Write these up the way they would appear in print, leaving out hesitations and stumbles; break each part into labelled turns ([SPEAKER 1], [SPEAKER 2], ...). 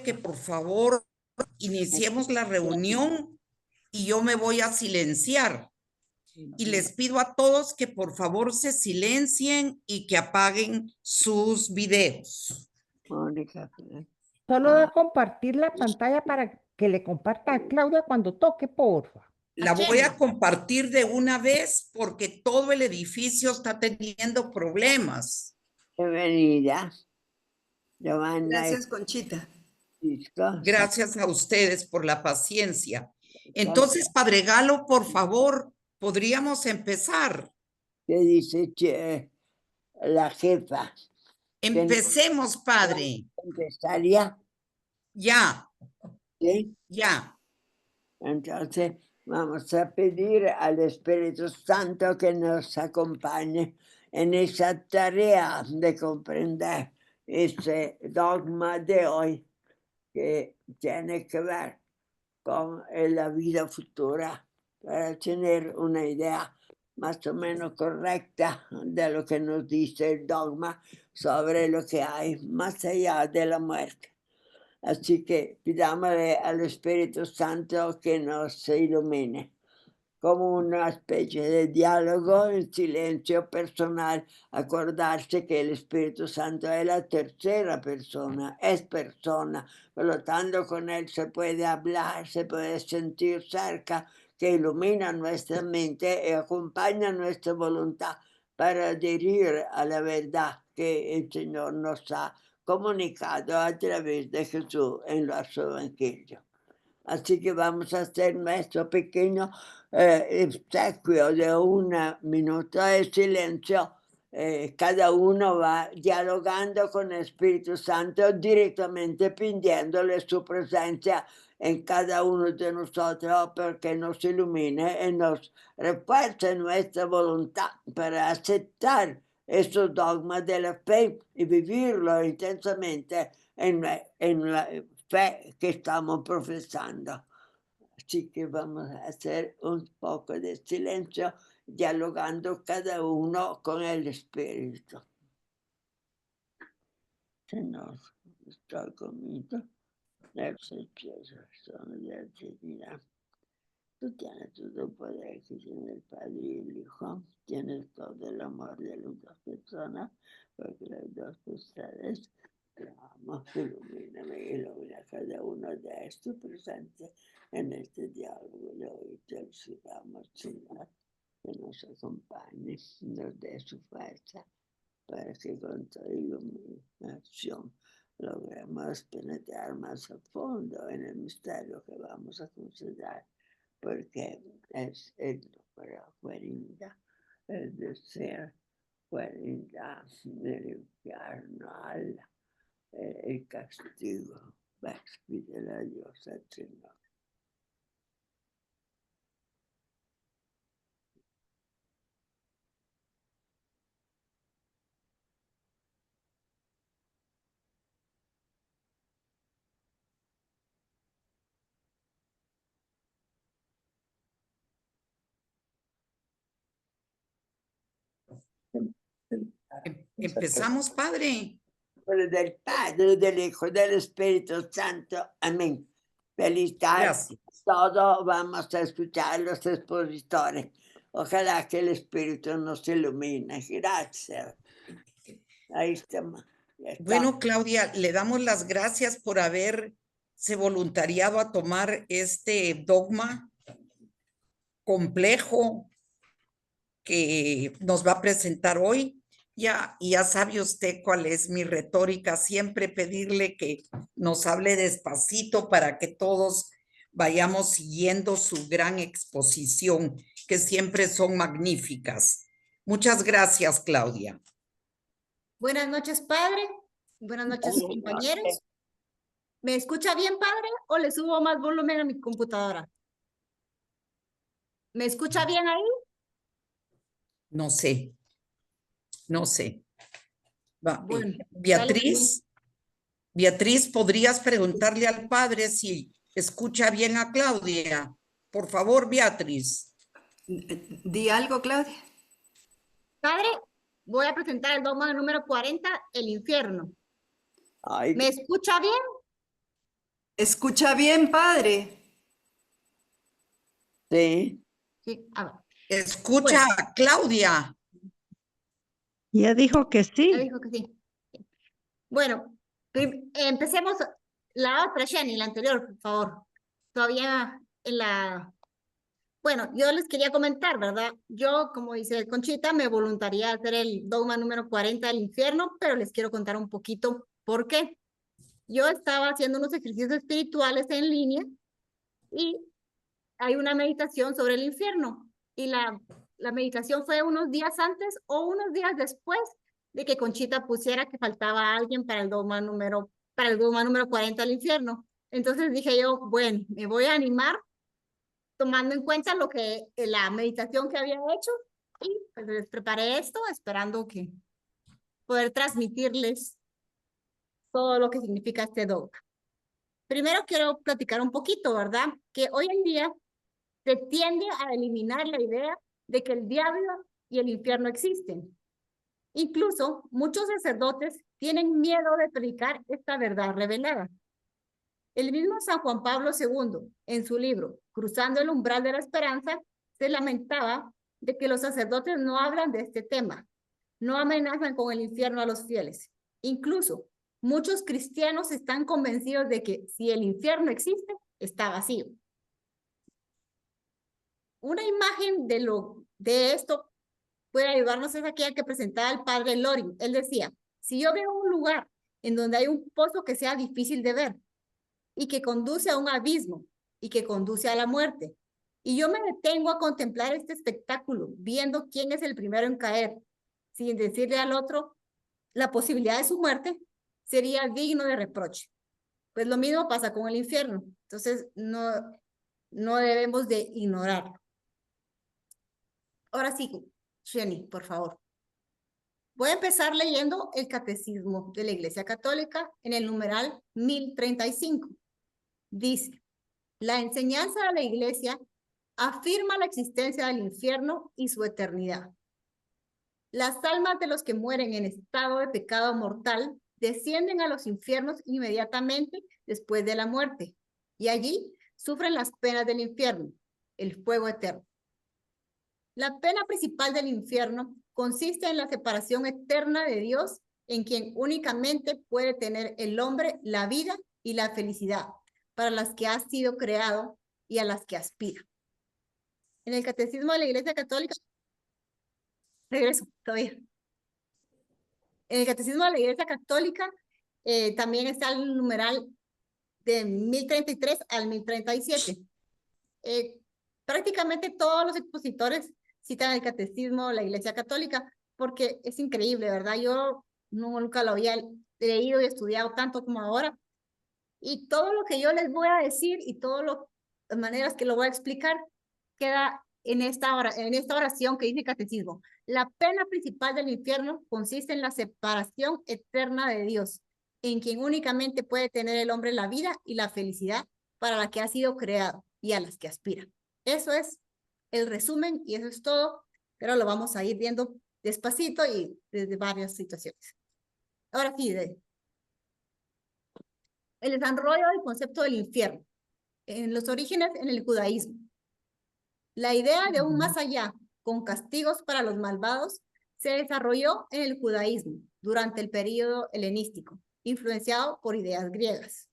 [SPEAKER 1] que por favor iniciemos la reunión y yo me voy a silenciar. Y les pido a todos que por favor se silencien y que apaguen sus videos.
[SPEAKER 2] Mónica.
[SPEAKER 3] Solo da compartir la pantalla para que le comparta a Claudia cuando toque, porfa.
[SPEAKER 1] La voy a compartir de una vez porque todo el edificio está teniendo problemas.
[SPEAKER 2] Bienvenida. Giovanna.
[SPEAKER 4] Gracias, Conchita.
[SPEAKER 1] Gracias a ustedes por la paciencia. Entonces, Padre Galo, por favor, podríamos empezar.
[SPEAKER 2] ¿Qué dice la jefa?
[SPEAKER 1] Empecemos, Padre.
[SPEAKER 2] ¿Empezaría?
[SPEAKER 1] Ya.
[SPEAKER 2] ¿Sí?
[SPEAKER 1] Ya.
[SPEAKER 2] Entonces, vamos a pedir al Espíritu Santo que nos acompañe en esa tarea de comprender ese dogma de hoy que tiene que ver con la vida futura, para tener una idea más o menos correcta de lo que nos dice el dogma sobre lo que hay más allá de la muerte. Así que pidámosle al Espíritu Santo que nos ilumine, como una especie de diálogo en silencio personal. Acordarse que el Espíritu Santo es la tercera persona, es persona, por lo tanto con él se puede hablar, se puede sentir cerca, que ilumina nuestra mente y acompaña nuestra voluntad para adherir a la verdad que el Señor nos ha comunicado a través de Jesús en su Evangelio. Así que vamos a hacer nuestro pequeño obsequio de 1 minuto de silencio. Cada uno va dialogando con el Espíritu Santo directamente pidiéndole su presencia en cada uno de nosotros porque nos ilumine y nos refuerce nuestra voluntad para aceptar esos dogmas de la fe y vivirlo intensamente en la fe que estamos profesando. Así que vamos a hacer un poco de silencio, dialogando cada uno con el Espíritu. Señor, estoy conmigo. Gracias, son de la divinidad. Tú tienes todo poder que tiene el Padre y el Hijo. Tienes todo el amor de las dos personas, porque las dos ustedes amo, ilumíname, ilumina cada uno de estos presentes en este diálogo de hoy. Te rogamos, Señor, que nos acompañe, nos dé su fuerza para que con tu iluminación logremos penetrar más a fondo en el misterio que vamos a considerar, porque es el número 40, el deseo 40 del infierno, el castigo. Vas, pídele a Dios al Señor.
[SPEAKER 1] Empezamos, Padre.
[SPEAKER 2] Del Padre, del Hijo, del Espíritu Santo. Amén. Feliz tarde.
[SPEAKER 1] Gracias.
[SPEAKER 2] Todos vamos a escuchar los expositores. Ojalá que el Espíritu nos ilumine. Gracias. Ahí estamos.
[SPEAKER 1] Bueno, Claudia, le damos las gracias por haberse voluntariado a tomar este dogma complejo que nos va a presentar hoy. Ya sabe usted cuál es mi retórica, siempre pedirle que nos hable despacito para que todos vayamos siguiendo su gran exposición, que siempre son magníficas. Muchas gracias, Claudia.
[SPEAKER 5] Buenas noches, padre. Buenas noches, compañeros. ¿Me escucha bien, padre, o le subo más volumen a mi computadora? ¿Me escucha bien ahí?
[SPEAKER 1] No sé.
[SPEAKER 5] Bueno,
[SPEAKER 1] Beatriz, ¿podrías preguntarle al padre si escucha bien a Claudia? Por favor, Beatriz.
[SPEAKER 4] Di algo, Claudia.
[SPEAKER 5] Padre, voy a presentar el dogma número 40, el infierno.
[SPEAKER 2] Ay,
[SPEAKER 5] ¿Me escucha bien?
[SPEAKER 4] ¿Escucha bien, padre?
[SPEAKER 2] Sí.
[SPEAKER 5] Sí, a ver.
[SPEAKER 1] Escucha,
[SPEAKER 5] Bueno,
[SPEAKER 1] Claudia.
[SPEAKER 3] Ya dijo que
[SPEAKER 5] ya
[SPEAKER 3] sí.
[SPEAKER 5] dijo que sí. Bueno, empecemos la otra, Jenny, la anterior, por favor. Todavía en la... Bueno, yo les quería comentar, ¿verdad? Yo, como dice Conchita, me voluntarié a hacer el dogma número 40 del infierno, pero les quiero contar un poquito por qué. Yo estaba haciendo unos ejercicios espirituales en línea y hay una meditación sobre el infierno. Y la meditación fue unos días antes o unos días después de que Conchita pusiera que faltaba alguien para el dogma número 40 del infierno. Entonces dije yo, bueno, me voy a animar tomando en cuenta lo que la meditación que había hecho y pues les preparé esto esperando que poder transmitirles todo lo que significa este dogma. Primero quiero platicar un poquito, ¿verdad? Que hoy en día se tiende a eliminar la idea de que el diablo y el infierno existen. Incluso muchos sacerdotes tienen miedo de predicar esta verdad revelada. El mismo San Juan Pablo II, en su libro Cruzando el umbral de la esperanza, se lamentaba de que los sacerdotes no hablan de este tema, no amenazan con el infierno a los fieles. Incluso muchos cristianos están convencidos de que si el infierno existe, está vacío. Una imagen de esto puede ayudarnos es aquella que presentaba el padre Loring. Él decía, si yo veo un lugar en donde hay un pozo que sea difícil de ver y que conduce a un abismo y que conduce a la muerte, y yo me detengo a contemplar este espectáculo, viendo quién es el primero en caer, sin decirle al otro la posibilidad de su muerte, sería digno de reproche. Pues lo mismo pasa con el infierno. Entonces, no debemos de ignorarlo. Ahora sí, Jenny, por favor. Voy a empezar leyendo el Catecismo de la Iglesia Católica en el numeral 1035. Dice, la enseñanza de la Iglesia afirma la existencia del infierno y su eternidad. Las almas de los que mueren en estado de pecado mortal descienden a los infiernos inmediatamente después de la muerte y allí sufren las penas del infierno, el fuego eterno. La pena principal del infierno consiste en la separación eterna de Dios, en quien únicamente puede tener el hombre la vida y la felicidad para las que ha sido creado y a las que aspira. En el Catecismo de la Iglesia Católica, regreso todavía. En el Catecismo de la Iglesia Católica también está el numeral de 1033 al 1037. Prácticamente todos los expositores citan el Catecismo de la Iglesia Católica porque es increíble, ¿verdad? Yo nunca lo había leído y estudiado tanto como ahora. Y todo lo que yo les voy a decir y todas las maneras que lo voy a explicar queda en esta oración que dice el Catecismo. La pena principal del infierno consiste en la separación eterna de Dios, en quien únicamente puede tener el hombre la vida y la felicidad para la que ha sido creado y a las que aspira. Eso es el resumen y eso es todo, pero lo vamos a ir viendo despacito y desde varias situaciones. Ahora sí, el desarrollo del concepto del infierno. En los orígenes en el judaísmo. La idea de un más allá con castigos para los malvados se desarrolló en el judaísmo durante el período helenístico, influenciado por ideas griegas.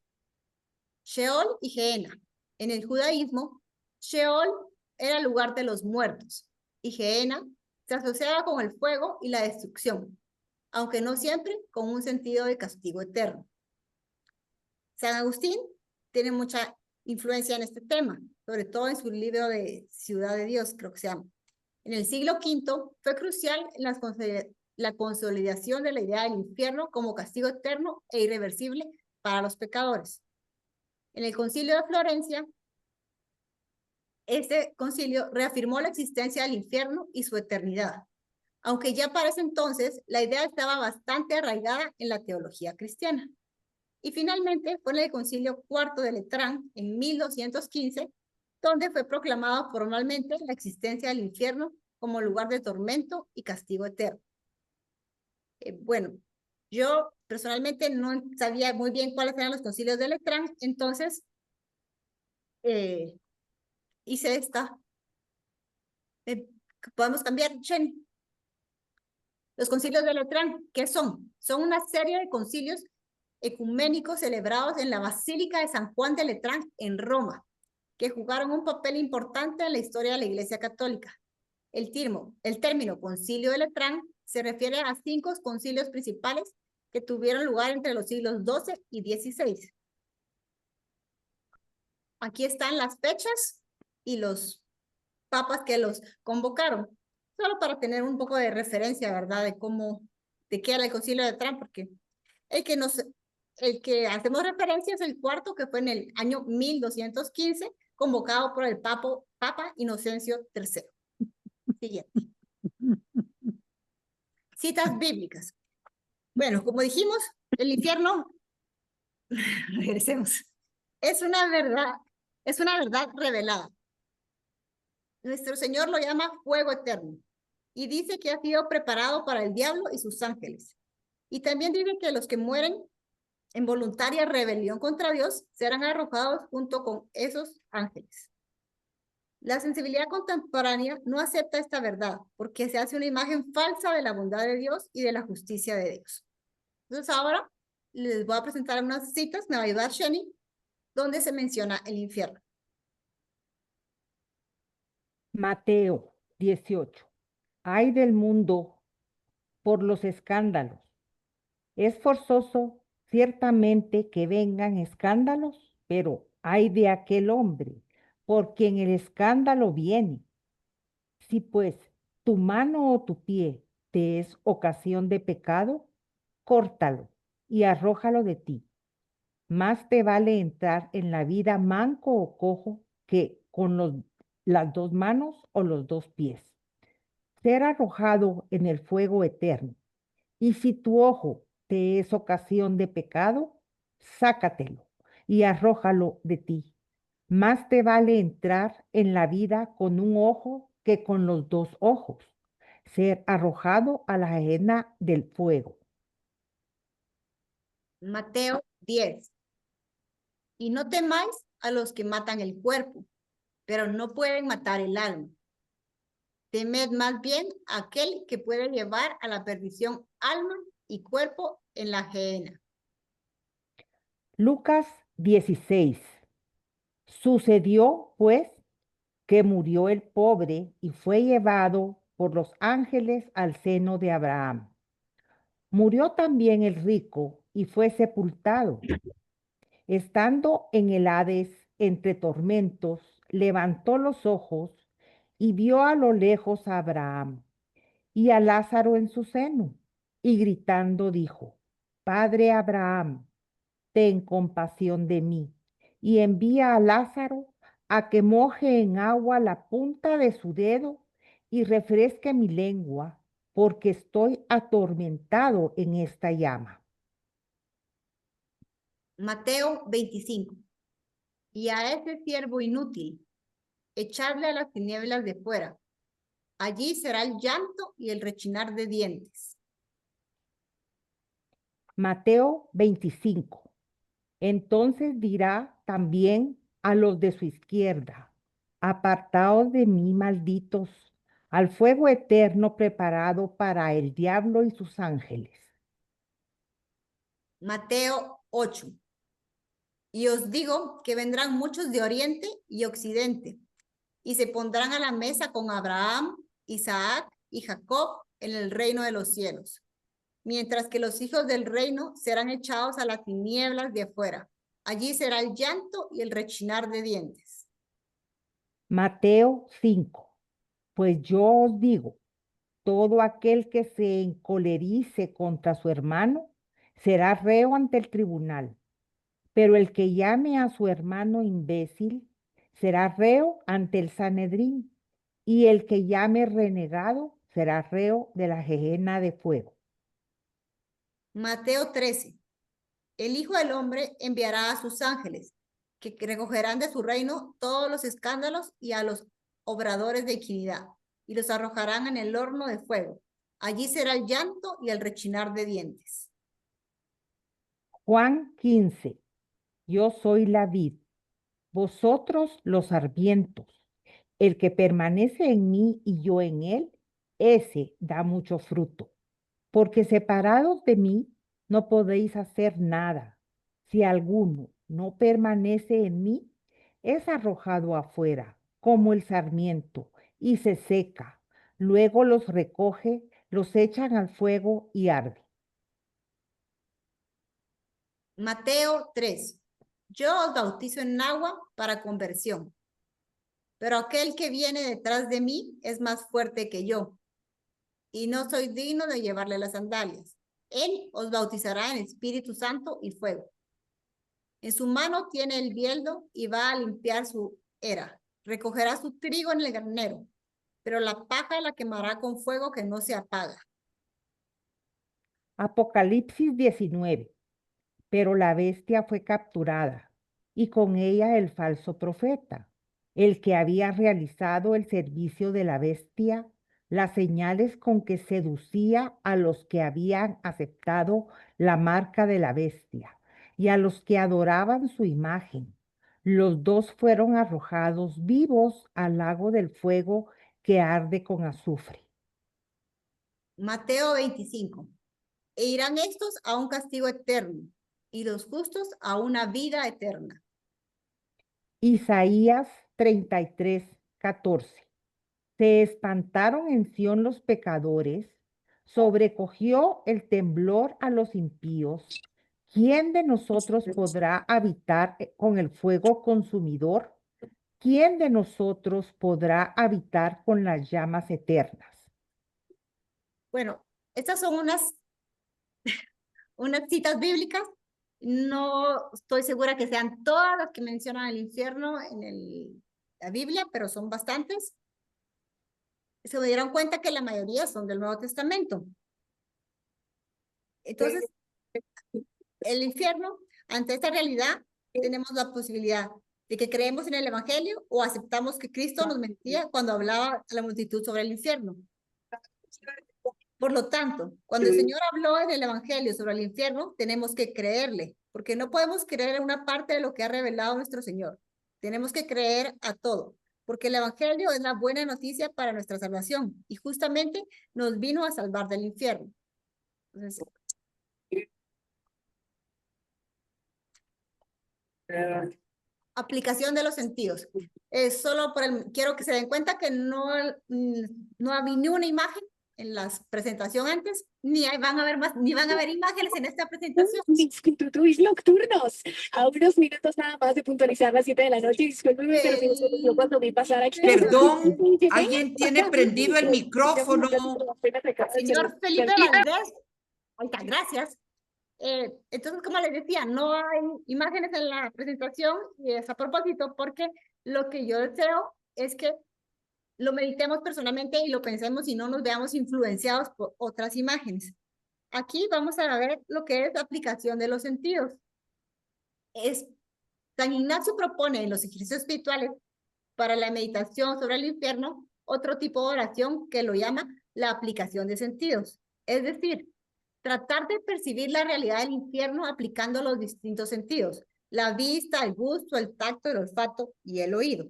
[SPEAKER 5] Sheol y Gehenna. En el judaísmo, Sheol era el lugar de los muertos y Gehenna se asociaba con el fuego y la destrucción, aunque no siempre con un sentido de castigo eterno. San Agustín tiene mucha influencia en este tema, sobre todo en su libro de Ciudad de Dios, creo que se llama. En el siglo V fue crucial en la consolidación de la idea del infierno como castigo eterno e irreversible para los pecadores. En el Concilio de Florencia, este concilio reafirmó la existencia del infierno y su eternidad, aunque ya para ese entonces la idea estaba bastante arraigada en la teología cristiana. Y finalmente fue en el Concilio IV de Letrán en 1215, donde fue proclamado formalmente la existencia del infierno como lugar de tormento y castigo eterno. Bueno, Yo personalmente no sabía muy bien cuáles eran los concilios de Letrán, entonces hice esta. ¿Podemos cambiar, Chen? Los concilios de Letrán, ¿qué son? Son una serie de concilios ecuménicos celebrados en la Basílica de San Juan de Letrán en Roma, que jugaron un papel importante en la historia de la Iglesia Católica. El término concilio de Letrán se refiere a 5 concilios principales que tuvieron lugar entre los siglos XII y XVI. Aquí están las fechas y los papas que los convocaron, solo para tener un poco de referencia, ¿verdad? De qué era el concilio de Letrán, porque el que hacemos referencia es el cuarto, que fue en el año 1215, convocado por el Papa Inocencio III. Siguiente. Citas bíblicas. Bueno, como dijimos, el infierno, regresemos, es una verdad revelada. Nuestro Señor lo llama fuego eterno y dice que ha sido preparado para el diablo y sus ángeles. Y también dice que los que mueren en voluntaria rebelión contra Dios serán arrojados junto con esos ángeles. La sensibilidad contemporánea no acepta esta verdad porque se hace una imagen falsa de la bondad de Dios y de la justicia de Dios. Entonces ahora les voy a presentar unas citas, me va a ayudar Sheni, donde se menciona el infierno.
[SPEAKER 3] Mateo 18. Ay del mundo por los escándalos. Es forzoso ciertamente que vengan escándalos, pero ay de aquel hombre por quien el escándalo viene. Si pues tu mano o tu pie te es ocasión de pecado, córtalo y arrójalo de ti. Más te vale entrar en la vida manco o cojo que con las 2 manos o los 2 pies. Ser arrojado en el fuego eterno. Y si tu ojo te es ocasión de pecado, sácatelo y arrójalo de ti. Más te vale entrar en la vida con un ojo que con los 2 ojos. Ser arrojado a la gehenna del fuego.
[SPEAKER 5] Mateo 10. Y no temáis a los que matan el cuerpo, pero no pueden matar el alma. Temed más bien a aquel que puede llevar a la perdición alma y cuerpo en la gehenna.
[SPEAKER 3] Lucas 16. Sucedió, pues, que murió el pobre y fue llevado por los ángeles al seno de Abraham. Murió también el rico y fue sepultado. Estando en el Hades entre tormentos, levantó los ojos y vio a lo lejos a Abraham y a Lázaro en su seno, y gritando dijo: Padre Abraham, ten compasión de mí, y envía a Lázaro a que moje en agua la punta de su dedo y refresque mi lengua, porque estoy atormentado en esta llama.
[SPEAKER 5] Mateo 25. Y a ese siervo inútil, echadle a las tinieblas de fuera. Allí será el llanto y el rechinar de dientes.
[SPEAKER 3] Mateo 25. Entonces dirá también a los de su izquierda: Apartaos de mí, malditos, al fuego eterno preparado para el diablo y sus ángeles.
[SPEAKER 5] Mateo 8. Y os digo que vendrán muchos de oriente y occidente, y se pondrán a la mesa con Abraham, Isaac y Jacob en el reino de los cielos, mientras que los hijos del reino serán echados a las tinieblas de afuera. Allí será el llanto y el rechinar de dientes.
[SPEAKER 3] Mateo 5. Pues yo os digo, todo aquel que se encolerice contra su hermano será reo ante el tribunal, pero el que llame a su hermano imbécil será reo ante el Sanedrín, y el que llame renegado será reo de la gehenna de fuego.
[SPEAKER 5] Mateo 13. El Hijo del Hombre enviará a sus ángeles, que recogerán de su reino todos los escándalos y a los obradores de iniquidad, y los arrojarán en el horno de fuego. Allí será el llanto y el rechinar de dientes.
[SPEAKER 3] Juan 15. Yo soy la vid, vosotros los sarmientos. El que permanece en mí y yo en él, ese da mucho fruto. Porque separados de mí no podéis hacer nada. Si alguno no permanece en mí, es arrojado afuera, como el sarmiento, y se seca. Luego los recoge, los echan al fuego y arde.
[SPEAKER 5] Mateo 3. Yo os bautizo en agua para conversión, pero aquel que viene detrás de mí es más fuerte que yo, y no soy digno de llevarle las sandalias. Él os bautizará en Espíritu Santo y fuego. En su mano tiene el bieldo y va a limpiar su era. Recogerá su trigo en el granero, pero la paja la quemará con fuego que no se apaga.
[SPEAKER 3] Apocalipsis 19. Pero la bestia fue capturada, y con ella el falso profeta, el que había realizado el servicio de la bestia, las señales con que seducía a los que habían aceptado la marca de la bestia y a los que adoraban su imagen. Los dos fueron arrojados vivos al lago del fuego que arde con azufre.
[SPEAKER 5] Mateo 25. E irán estos a un castigo eterno, y los justos a una vida eterna.
[SPEAKER 3] Isaías 33, 14. Se espantaron en Sión los pecadores, sobrecogió el temblor a los impíos. ¿Quién de nosotros podrá habitar con el fuego consumidor? ¿Quién de nosotros podrá habitar con las llamas eternas?
[SPEAKER 5] Bueno, estas son unas citas bíblicas. No estoy segura que sean todas las que mencionan el infierno en la Biblia, pero son bastantes. Se me dieron cuenta que la mayoría son del Nuevo Testamento. Entonces, el infierno, ante esta realidad, tenemos la posibilidad de que creemos en el Evangelio o aceptamos que Cristo nos mentía cuando hablaba a la multitud sobre el infierno. Por lo tanto, cuando el Señor habló en el Evangelio sobre el infierno, tenemos que creerle, porque no podemos creer en una parte de lo que ha revelado nuestro Señor. Tenemos que creer a todo, porque el Evangelio es la buena noticia para nuestra salvación y justamente nos vino a salvar del infierno. Entonces, aplicación de los sentidos. Solo quiero que se den cuenta que no había ni una imagen en la presentación antes, ni van a haber imágenes en esta presentación.
[SPEAKER 6] Mis tutuis nocturnos, a unos minutos nada más de puntualizar las 7 de la noche. Discúlpeme, pero se me olvidó cuando vi pasar aquí.
[SPEAKER 1] Perdón, alguien tiene prendido el micrófono.
[SPEAKER 5] Señor Felipe Valdés, ahorita, gracias. Entonces, como les decía, no hay imágenes en la presentación y es a propósito porque lo que yo deseo es que lo meditemos personalmente y lo pensemos y no nos veamos influenciados por otras imágenes. Aquí vamos a ver lo que es la aplicación de los sentidos. San Ignacio propone en los ejercicios espirituales para la meditación sobre el infierno otro tipo de oración que lo llama la aplicación de sentidos. Es decir, tratar de percibir la realidad del infierno aplicando los distintos sentidos, la vista, el gusto, el tacto, el olfato y el oído.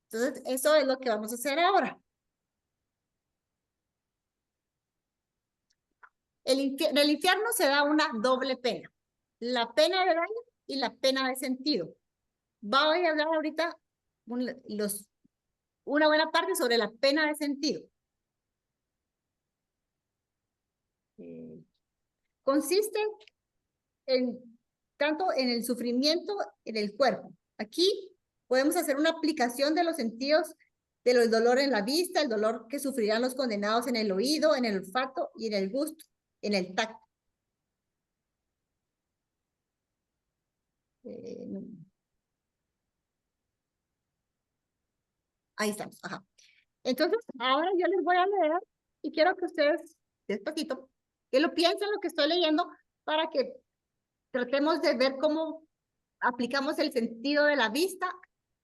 [SPEAKER 5] Entonces, eso es lo que vamos a hacer ahora. En el infierno se da una doble pena, la pena de daño y la pena de sentido. Voy a hablar ahorita una buena parte sobre la pena de sentido. Consiste tanto en el sufrimiento en el cuerpo. Aquí podemos hacer una aplicación de los sentidos del dolor en la vista, el dolor que sufrirán los condenados en el oído, en el olfato y en el gusto, en el tacto. Ahí estamos, ajá. Entonces, ahora yo les voy a leer y quiero que ustedes, despacito, que lo piensen lo que estoy leyendo para que tratemos de ver cómo aplicamos el sentido de la vista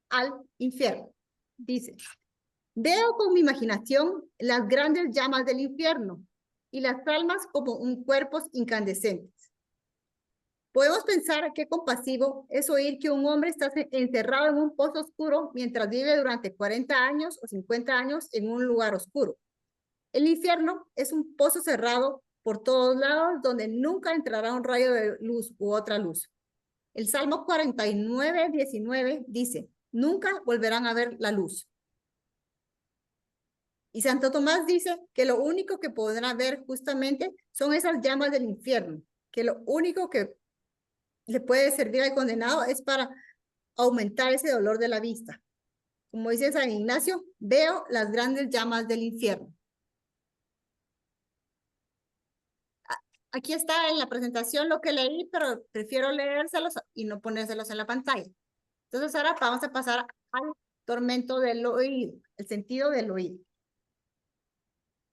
[SPEAKER 5] al infierno. Dice, veo con mi imaginación las grandes llamas del infierno y las almas como un cuerpos incandescentes. Podemos pensar qué compasivo es oír que un hombre está encerrado en un pozo oscuro mientras vive durante 40 años o 50 años en un lugar oscuro. El infierno es un pozo cerrado por todos lados donde nunca entrará un rayo de luz u otra luz. El Salmo 49, 19 dice, nunca volverán a ver la luz. Y Santo Tomás dice que lo único que podrán ver justamente son esas llamas del infierno, que lo único que le puede servir al condenado es para aumentar ese dolor de la vista. Como dice San Ignacio, veo las grandes llamas del infierno. Aquí está en la presentación lo que leí, pero prefiero leérselos y no ponérselos en la pantalla. Entonces ahora vamos a pasar al tormento del oído, el sentido del oído.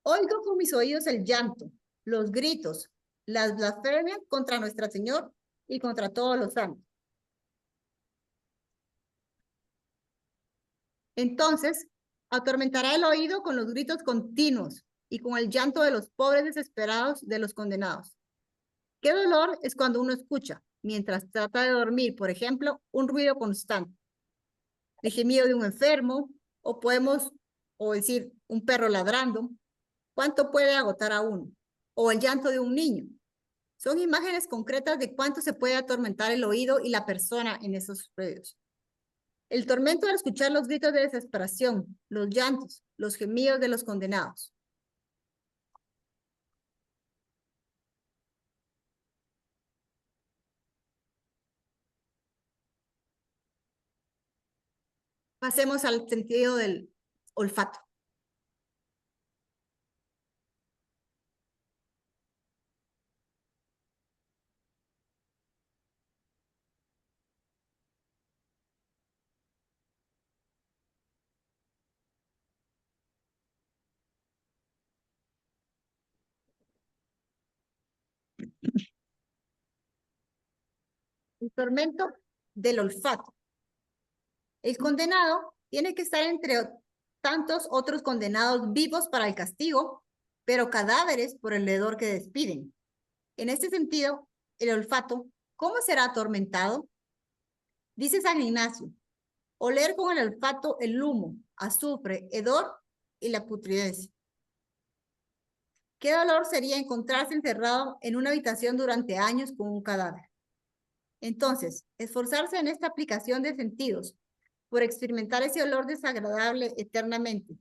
[SPEAKER 5] Oigo con mis oídos el llanto, los gritos, las blasfemias contra nuestro Señor y contra todos los santos. Entonces, atormentará el oído con los gritos continuos y con el llanto de los pobres desesperados de los condenados. ¿Qué dolor es cuando uno escucha, mientras trata de dormir, por ejemplo, un ruido constante? El gemido de un enfermo, o decir, un perro ladrando. ¿Cuánto puede agotar a uno? O el llanto de un niño. Son imágenes concretas de cuánto se puede atormentar el oído y la persona en esos ruidos. El tormento al escuchar los gritos de desesperación, los llantos, los gemidos de los condenados. Pasemos al sentido del olfato. El tormento del olfato. El condenado tiene que estar entre tantos otros condenados vivos para el castigo, pero cadáveres por el hedor que despiden. En este sentido, el olfato, ¿cómo será atormentado? Dice San Ignacio, oler con el olfato el humo, azufre, hedor y la putridez. ¿Qué dolor sería encontrarse encerrado en una habitación durante años con un cadáver? Entonces, esforzarse en esta aplicación de sentidos por experimentar ese olor desagradable eternamente.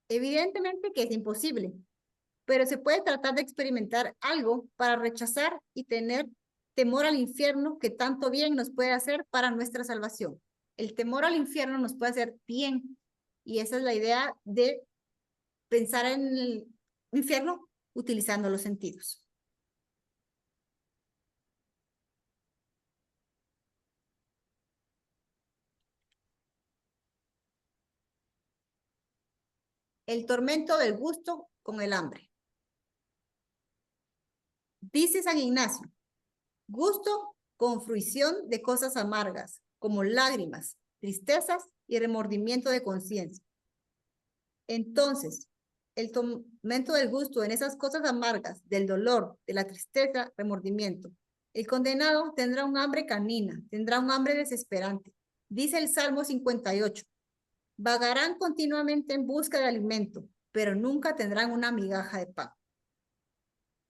[SPEAKER 5] Evidentemente que es imposible, pero se puede tratar de experimentar algo para rechazar y tener temor al infierno que tanto bien nos puede hacer para nuestra salvación. El temor al infierno nos puede hacer bien, y esa es la idea de pensar en el infierno utilizando los sentidos. El tormento del gusto con el hambre. Dice San Ignacio, gusto con fruición de cosas amargas, como lágrimas, tristezas y remordimiento de conciencia. Entonces, el tormento del gusto en esas cosas amargas, del dolor, de la tristeza, remordimiento. El condenado tendrá un hambre canina, tendrá un hambre desesperante. Dice el Salmo 58, vagarán continuamente en busca de alimento, pero nunca tendrán una migaja de pan.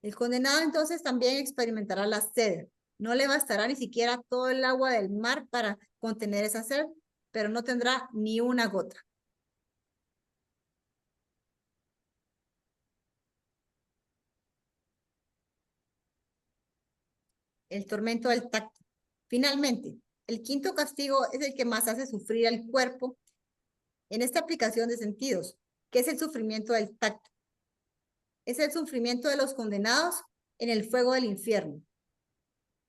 [SPEAKER 5] El condenado entonces también experimentará la sed. No le bastará ni siquiera todo el agua del mar para contener esa sed, pero no tendrá ni una gota. El tormento del tacto. Finalmente, el quinto castigo es el que más hace sufrir al cuerpo en esta aplicación de sentidos, que es el sufrimiento del tacto. Es el sufrimiento de los condenados en el fuego del infierno.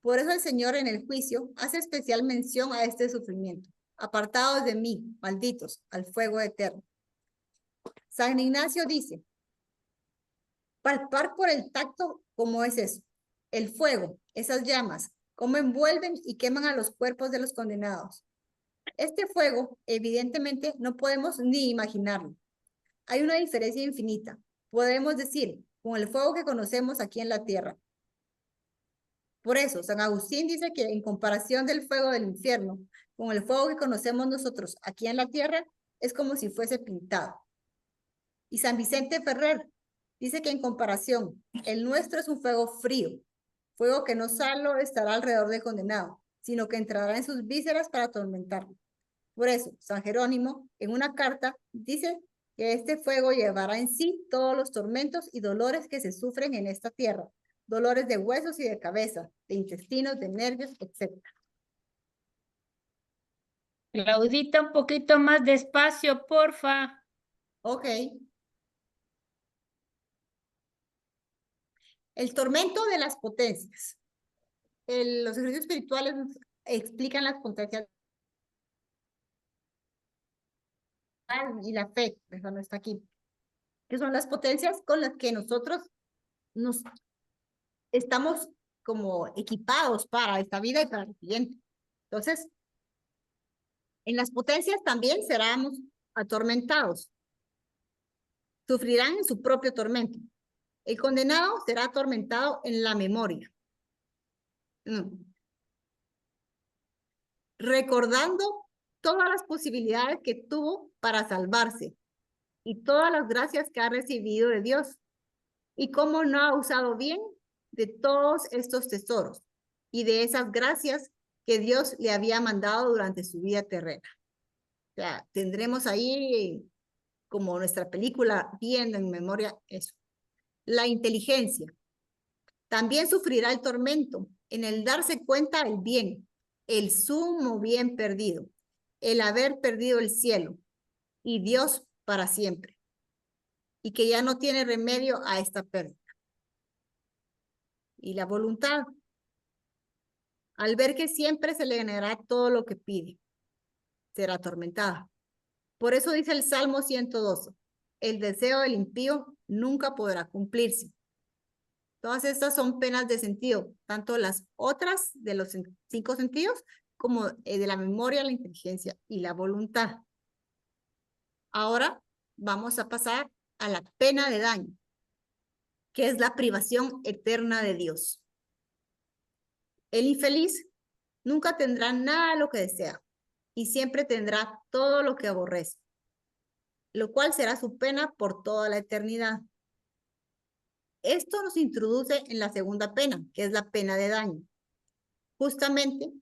[SPEAKER 5] Por eso el Señor en el juicio hace especial mención a este sufrimiento. Apartados de mí, malditos, al fuego eterno. San Ignacio dice, palpar por el tacto, ¿cómo es eso? El fuego, esas llamas, cómo envuelven y queman a los cuerpos de los condenados. Este fuego, evidentemente, no podemos ni imaginarlo. Hay una diferencia infinita. Podemos decir, con el fuego que conocemos aquí en la tierra. Por eso, San Agustín dice que en comparación del fuego del infierno con el fuego que conocemos nosotros aquí en la tierra, es como si fuese pintado. Y San Vicente Ferrer dice que en comparación, el nuestro es un fuego frío, fuego que no solo estará alrededor del condenado, sino que entrará en sus vísceras para atormentarlo. Por eso, San Jerónimo, en una carta, dice que este fuego llevará en sí todos los tormentos y dolores que se sufren en esta tierra, dolores de huesos y de cabeza, de intestinos, de nervios, etc.
[SPEAKER 7] Claudita, un poquito más despacio, porfa.
[SPEAKER 5] Ok. El tormento de las potencias. Los ejercicios espirituales explican las potencias y la fe, eso no está aquí, que son las potencias con las que nosotros nos estamos como equipados para esta vida y para la siguiente. Entonces, en las potencias también seremos atormentados. Sufrirán en su propio tormento. El condenado será atormentado en la memoria. Recordando todas las posibilidades que tuvo para salvarse y todas las gracias que ha recibido de Dios y cómo no ha usado bien de todos estos tesoros y de esas gracias que Dios le había mandado durante su vida terrena. O sea, tendremos ahí como nuestra película viendo en memoria eso. La inteligencia. También sufrirá el tormento en el darse cuenta del bien, el sumo bien perdido, el haber perdido el cielo y Dios para siempre, y que ya no tiene remedio a esta pérdida. Y la voluntad, al ver que siempre se le ganará todo lo que pide, será atormentada. Por eso dice el Salmo 112, el deseo del impío nunca podrá cumplirse. Todas estas son penas de sentido, tanto las otras de los 5 sentidos como de la memoria, la inteligencia y la voluntad. Ahora vamos a pasar a la pena de daño, que es la privación eterna de Dios. El infeliz nunca tendrá nada de lo que desea y siempre tendrá todo lo que aborrece, lo cual será su pena por toda la eternidad. Esto nos introduce en la segunda pena, que es la pena de daño. Justamente,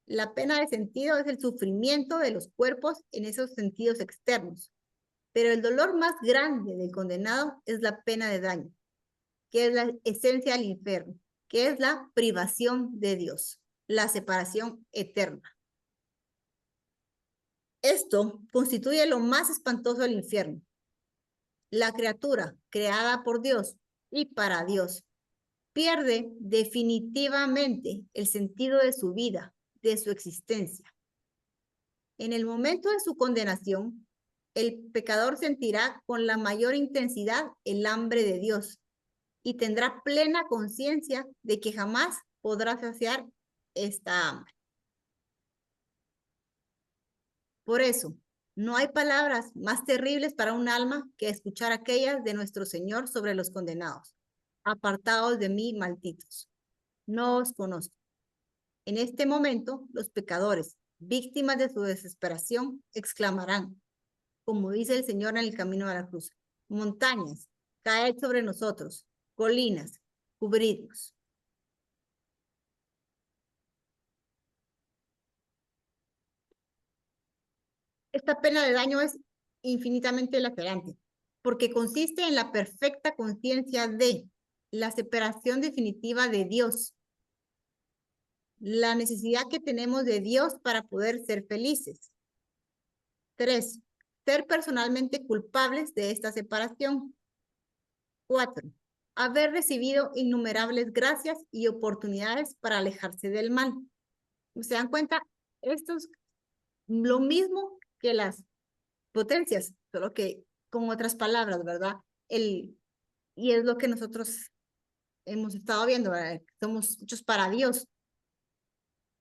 [SPEAKER 5] la pena de sentido es el sufrimiento de los cuerpos en esos sentidos externos, pero el dolor más grande del condenado es la pena de daño, que es la esencia del infierno, que es la privación de Dios, la separación eterna. Esto constituye lo más espantoso del infierno. La criatura creada por Dios y para Dios pierde definitivamente el sentido de su vida, de su existencia. En el momento de su condenación, el pecador sentirá con la mayor intensidad el hambre de Dios y tendrá plena conciencia de que jamás podrá saciar esta hambre. Por eso, no hay palabras más terribles para un alma que escuchar aquellas de nuestro Señor sobre los condenados. Apartados de mí, malditos. No os conozco. En este momento, los pecadores, víctimas de su desesperación, exclamarán, como dice el Señor en el camino a la cruz, montañas, caed sobre nosotros, colinas, cubridnos. Esta pena de daño es infinitamente lacerante, porque consiste en la perfecta conciencia de la separación definitiva de Dios, la necesidad que tenemos de Dios para poder ser felices. 3. Ser personalmente culpables de esta separación. 4. Haber recibido innumerables gracias y oportunidades para alejarse del mal. ¿Se dan cuenta? Esto es lo mismo que las potencias, solo que con otras palabras, ¿verdad? Y es lo que nosotros hemos estado viendo, ¿verdad? Somos hechos para Dios,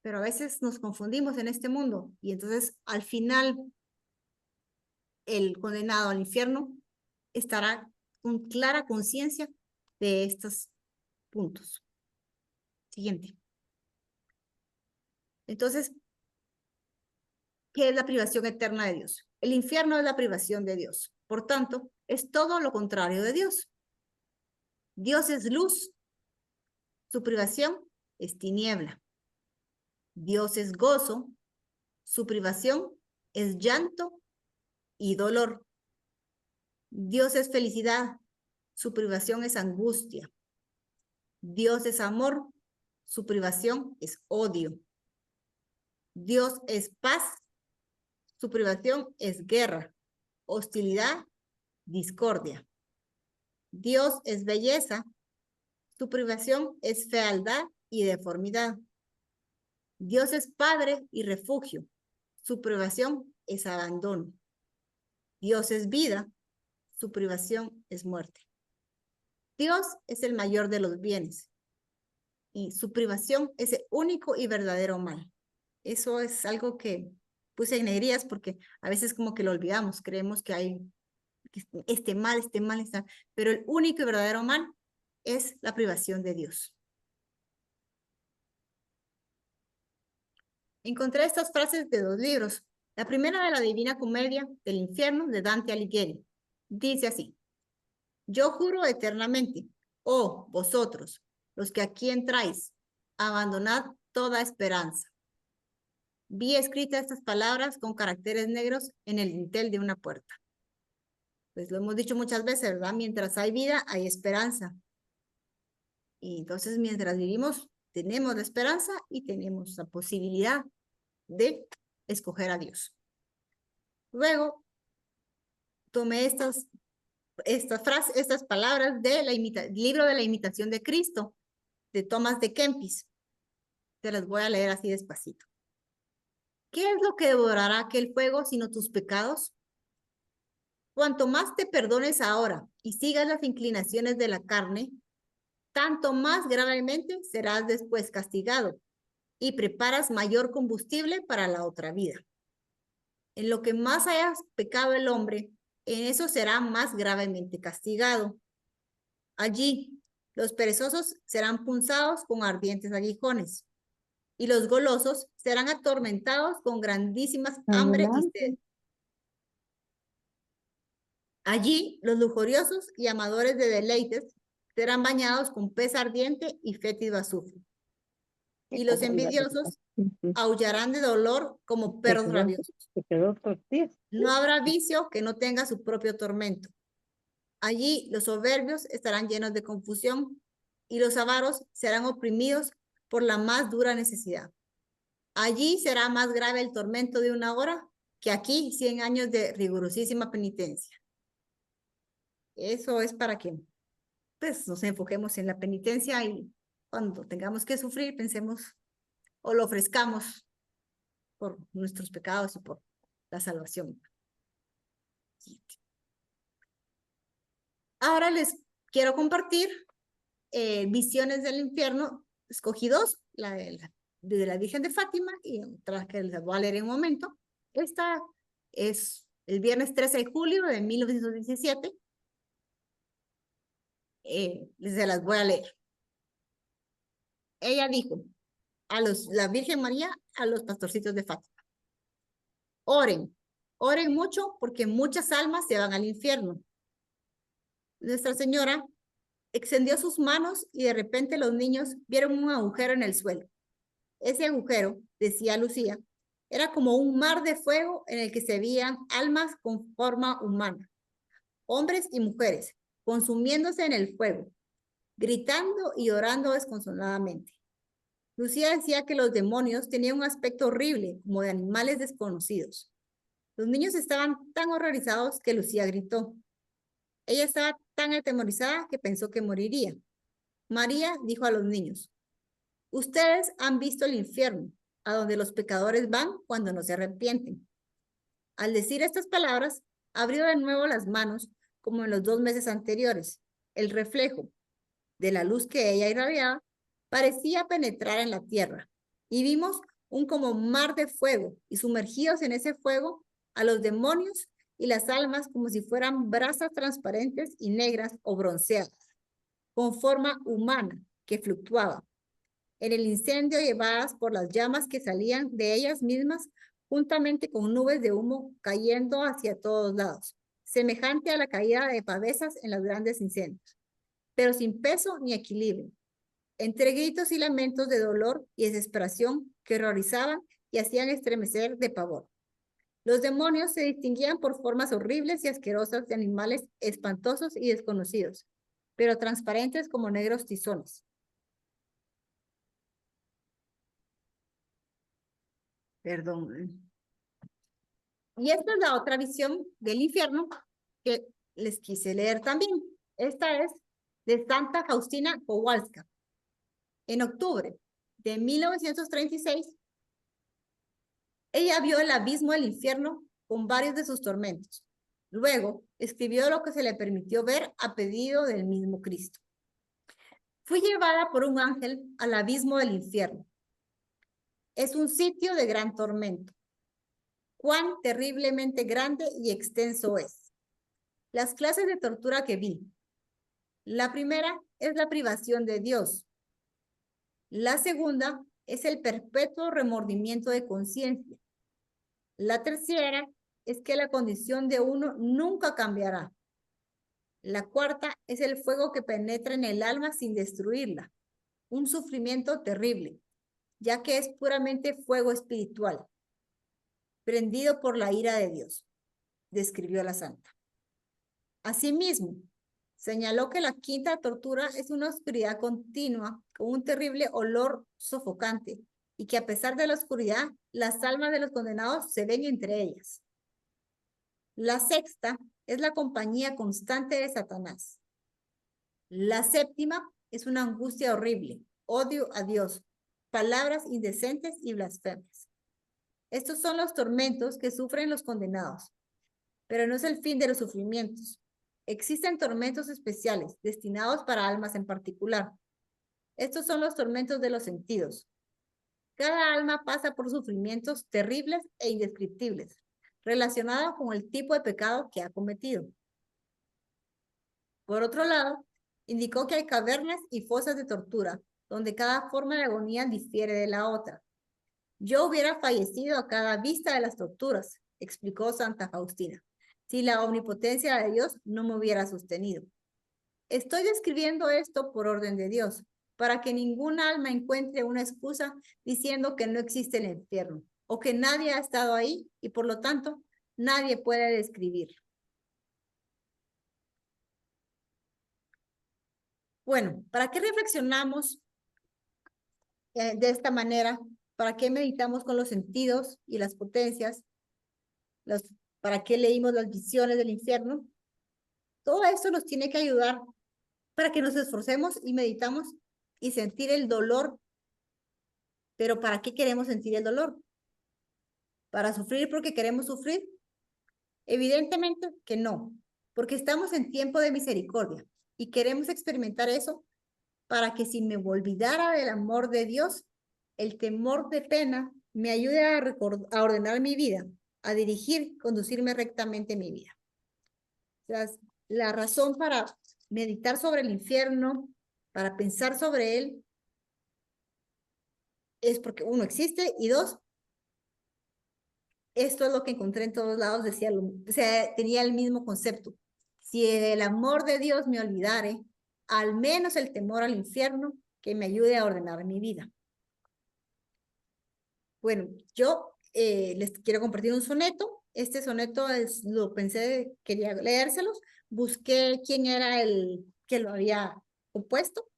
[SPEAKER 5] pero a veces nos confundimos en este mundo y entonces al final el condenado al infierno estará con clara conciencia de estos puntos. Siguiente. Entonces, ¿qué es la privación eterna de Dios? El infierno es la privación de Dios. Por tanto, es todo lo contrario de Dios. Dios es luz, su privación es tiniebla. Dios es gozo, su privación es llanto y dolor. Dios es felicidad, su privación es angustia. Dios es amor, su privación es odio. Dios es paz, su privación es guerra, hostilidad, discordia. Dios es belleza, su privación es fealdad y deformidad. Dios es padre y refugio, su privación es abandono. Dios es vida, su privación es muerte. Dios es el mayor de los bienes y su privación es el único y verdadero mal. Eso es algo que puse en negrías porque a veces como que lo olvidamos, creemos que hay este mal, pero el único y verdadero mal es la privación de Dios. Encontré estas frases de 2 libros. La primera de la Divina Comedia del Infierno de Dante Alighieri. Dice así: yo juro eternamente, oh vosotros, los que aquí entráis, abandonad toda esperanza. Vi escritas estas palabras con caracteres negros en el dintel de una puerta. Pues lo hemos dicho muchas veces, ¿verdad? Mientras hay vida, hay esperanza. Y entonces, mientras vivimos, tenemos la esperanza y tenemos la posibilidad de escoger a Dios. Luego, tomé estas frases, estas palabras del libro de la imitación de Cristo, de Tomás de Kempis. Te las voy a leer así despacito. ¿Qué es lo que devorará aquel fuego sino tus pecados? Cuanto más te perdones ahora y sigas las inclinaciones de la carne, tanto más gravemente serás después castigado y preparas mayor combustible para la otra vida. En lo que más haya pecado el hombre, en eso será más gravemente castigado. Allí, los perezosos serán punzados con ardientes aguijones, y los golosos serán atormentados con grandísimas hambre y sed. Allí, los lujuriosos y amadores de deleites serán bañados con pez ardiente y fétido azufre. Y los envidiosos aullarán de dolor como perros rabiosos. No habrá vicio que no tenga su propio tormento. Allí los soberbios estarán llenos de confusión y los avaros serán oprimidos por la más dura necesidad. Allí será más grave el tormento de 1 hora que aquí 100 años de rigurosísima penitencia. Eso es para que pues, nos enfoquemos en la penitencia y cuando tengamos que sufrir pensemos o lo ofrezcamos por nuestros pecados y por la salvación. Ahora les quiero compartir visiones del infierno. Escogí 2, la de la Virgen de Fátima y otra que les voy a leer en un momento. Esta es el viernes 13 de julio de 1917. Se las voy a leer. Ella dijo la Virgen María a los pastorcitos de Fátima: oren, oren mucho porque muchas almas se van al infierno. Nuestra Señora extendió sus manos y de repente los niños vieron un agujero en el suelo. Ese agujero, decía Lucía, era como un mar de fuego en el que se veían almas con forma humana, hombres y mujeres, consumiéndose en el fuego, gritando y orando desconsoladamente. Lucía decía que los demonios tenían un aspecto horrible, como de animales desconocidos. Los niños estaban tan horrorizados que Lucía gritó. Ella estaba tan atemorizada que pensó que moriría. María dijo a los niños: ustedes han visto el infierno, a donde los pecadores van cuando no se arrepienten. Al decir estas palabras, abrió de nuevo las manos, como en los 2 meses anteriores. El reflejo de la luz que ella irradiaba parecía penetrar en la tierra, y vimos un como mar de fuego, y sumergidos en ese fuego a los demonios y las almas como si fueran brasas transparentes y negras o bronceadas, con forma humana que fluctuaba. en el incendio llevadas por las llamas que salían de ellas mismas, juntamente con nubes de humo cayendo hacia todos lados, semejante a la caída de pavesas en los grandes incendios, pero sin peso ni equilibrio, entre gritos y lamentos de dolor y desesperación que horrorizaban y hacían estremecer de pavor. Los demonios se distinguían por formas horribles y asquerosas de animales espantosos y desconocidos, pero transparentes como negros tizones. Perdón. Y esta es la otra visión del infierno que les quise leer también. Esta es de Santa Faustina Kowalska. En octubre de 1936, ella vio el abismo del infierno con varios de sus tormentos. Luego escribió lo que se le permitió ver a pedido del mismo Cristo. Fui llevada por un ángel al abismo del infierno. Es un sitio de gran tormento. Cuán terriblemente grande y extenso es. Las clases de tortura que vi. La primera es la privación de Dios. La segunda es el perpetuo remordimiento de conciencia. La tercera es que la condición de uno nunca cambiará. La cuarta es el fuego que penetra en el alma sin destruirla. Un sufrimiento terrible, ya que es puramente fuego espiritual, prendido por la ira de Dios, describió la santa. Asimismo, señaló que la quinta tortura es una oscuridad continua con un terrible olor sofocante y que a pesar de la oscuridad, las almas de los condenados se ven entre ellas. La sexta es la compañía constante de Satanás. La séptima es una angustia horrible, odio a Dios, palabras indecentes y blasfemias. Estos son los tormentos que sufren los condenados, pero no es el fin de los sufrimientos. Existen tormentos especiales destinados para almas en particular. Estos son los tormentos de los sentidos. Cada alma pasa por sufrimientos terribles e indescriptibles, relacionados con el tipo de pecado que ha cometido. Por otro lado, indicó que hay cavernas y fosas de tortura, donde cada forma de agonía difiere de la otra. Yo hubiera fallecido a cada vista de las torturas, explicó Santa Faustina, si la omnipotencia de Dios no me hubiera sostenido. Estoy describiendo esto por orden de Dios, para que ningún alma encuentre una excusa diciendo que no existe el infierno, o que nadie ha estado ahí y por lo tanto nadie puede describir. Bueno, ¿para qué reflexionamos de esta manera? ¿Para qué meditamos con los sentidos y las potencias? ¿Para qué leímos las visiones del infierno? Todo esto nos tiene que ayudar para que nos esforcemos y meditamos y sentir el dolor. ¿Pero para qué queremos sentir el dolor? ¿Para sufrir porque queremos sufrir? Evidentemente que no, porque estamos en tiempo de misericordia y queremos experimentar eso para que si me olvidara del amor de Dios, el temor de pena me ayude a ordenar mi vida, a dirigir, conducirme rectamente mi vida. La razón para meditar sobre el infierno, para pensar sobre él, es porque uno existe y dos, esto es lo que encontré en todos lados, decía, o sea, tenía el mismo concepto. Si el amor de Dios me olvidare, al menos el temor al infierno que me ayude a ordenar mi vida. Bueno, yo les quiero compartir un soneto. Este soneto lo pensé, quería leérselos. Busqué quién era el que lo había compuesto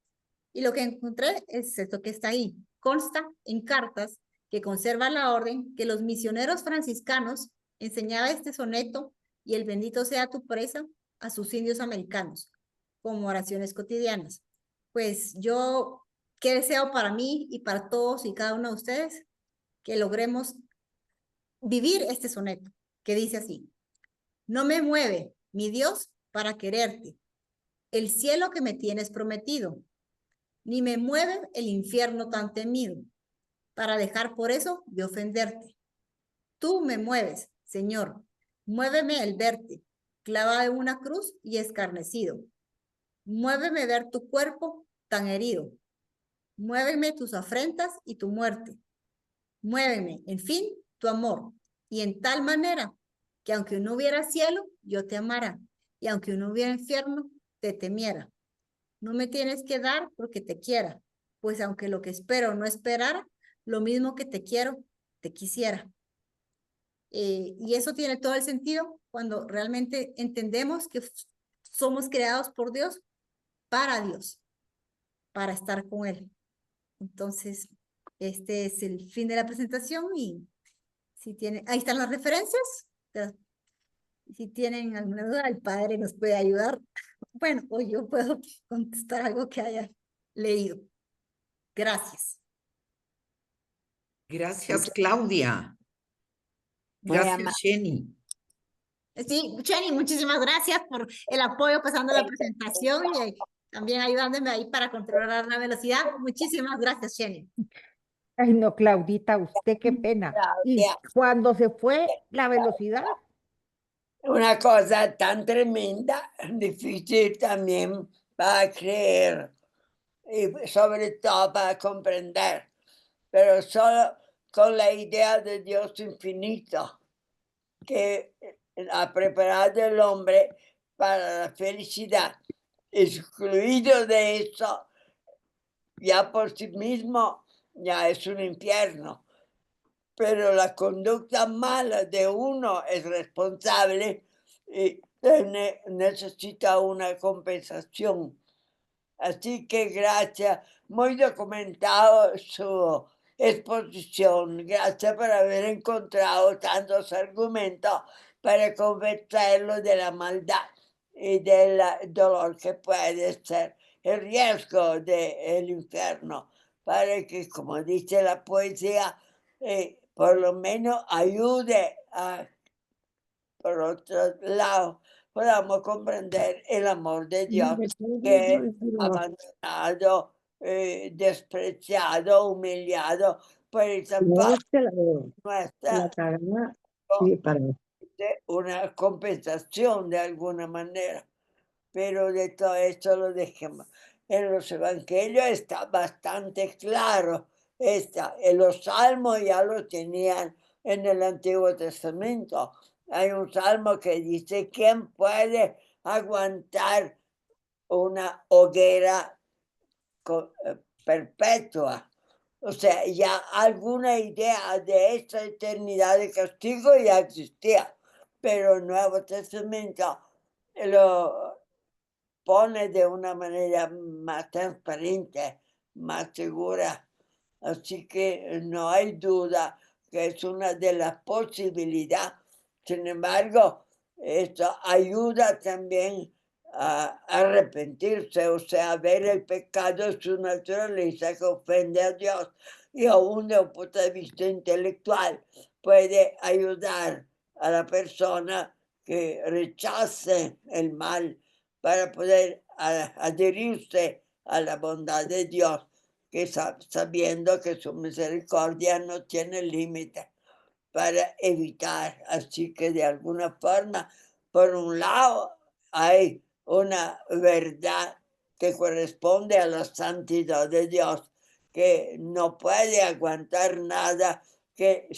[SPEAKER 5] y lo que encontré es esto que está ahí. Consta en cartas que conserva la orden que los misioneros franciscanos enseñaba este soneto y el bendito sea tu presa a sus indios americanos como oraciones cotidianas. Pues yo, ¿qué deseo para mí y para todos y cada uno de ustedes? Que logremos vivir este soneto que dice así: no me mueve, mi Dios, para quererte, el cielo que me tienes prometido, ni me mueve el infierno tan temido, para dejar por eso de ofenderte. Tú me mueves, Señor, muéveme el verte, clavado en una cruz y escarnecido. Muéveme ver tu cuerpo tan herido. Muéveme tus afrentas y tu muerte. Muéveme, en fin, tu amor. Y en tal manera que aunque no hubiera cielo, yo te amara. Y aunque no hubiera infierno, te temiera. No me tienes que dar porque te quiera. Pues aunque lo que espero no esperara, lo mismo que te quiero, te quisiera. Y eso tiene todo el sentido cuando realmente entendemos que somos creados por Dios, para estar con Él. Entonces, este es el fin de la presentación y si tienen, ahí están las referencias. Si tienen alguna duda, el padre nos puede ayudar. Bueno, o yo puedo contestar algo que haya leído. Gracias.
[SPEAKER 1] Gracias, Claudia.
[SPEAKER 2] Muy
[SPEAKER 1] Gracias,
[SPEAKER 2] amable.
[SPEAKER 1] Jenny.
[SPEAKER 5] Sí, Jenny, muchísimas gracias por el apoyo pasando la presentación y también ayudándome ahí para controlar la velocidad. Muchísimas gracias, Jenny.
[SPEAKER 3] Ay, no, Claudita, usted qué pena. Y
[SPEAKER 2] Claudia,
[SPEAKER 3] cuando se fue la velocidad,
[SPEAKER 2] una cosa tan tremenda, difícil también para creer y sobre todo para comprender, pero solo con la idea de Dios infinito que ha preparado el hombre para la felicidad. Excluido de eso, ya por sí mismo, ya es un infierno. Pero la conducta mala de uno es responsable y necesita una compensación. Así que gracias, muy documentado su exposición. Gracias por haber encontrado tantos argumentos para convencerlo de la maldad y del dolor que puede ser el riesgo del infierno, para que, como dice la poesía, por lo menos ayude a, por otro lado, podamos comprender el amor de Dios que es abandonado, despreciado, humillado por esa parte nuestra, una compensación de alguna manera. Pero de todo esto lo dejemos. En los evangelios está bastante claro. En los salmos ya lo tenían en el Antiguo Testamento. Hay un salmo que dice, ¿quién puede aguantar una hoguera perpetua? O sea, ya alguna idea de esta eternidad de castigo ya existía, pero el Nuevo Testamento lo pone de una manera más transparente, más segura. Así que no hay duda que es una de las posibilidades. Sin embargo, esto ayuda también a arrepentirse, o sea, a ver el pecado en su naturaleza que ofende a Dios. Y aún desde un punto de vista intelectual puede ayudar a la persona que rechace el mal para poder adherirse a la bondad de Dios, que sabiendo que su misericordia no tiene límite, para evitar. Así que de alguna forma, por un lado, hay una verdad que corresponde a la santidad de Dios, que no puede aguantar nada que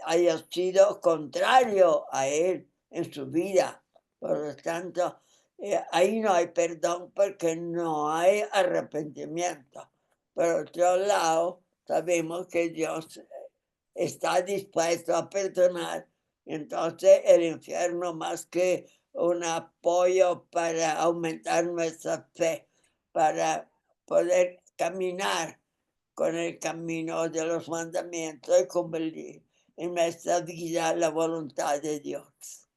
[SPEAKER 2] haya sido contrario a Él en su vida. Por lo tanto, ahí no hay perdón porque no hay arrepentimiento. Por otro lado, sabemos que Dios está dispuesto a perdonar. Entonces el infierno, más que un apoyo para aumentar nuestra fe, para poder caminar con el camino de los mandamientos y cumplir en nuestra vida la voluntad de Dios.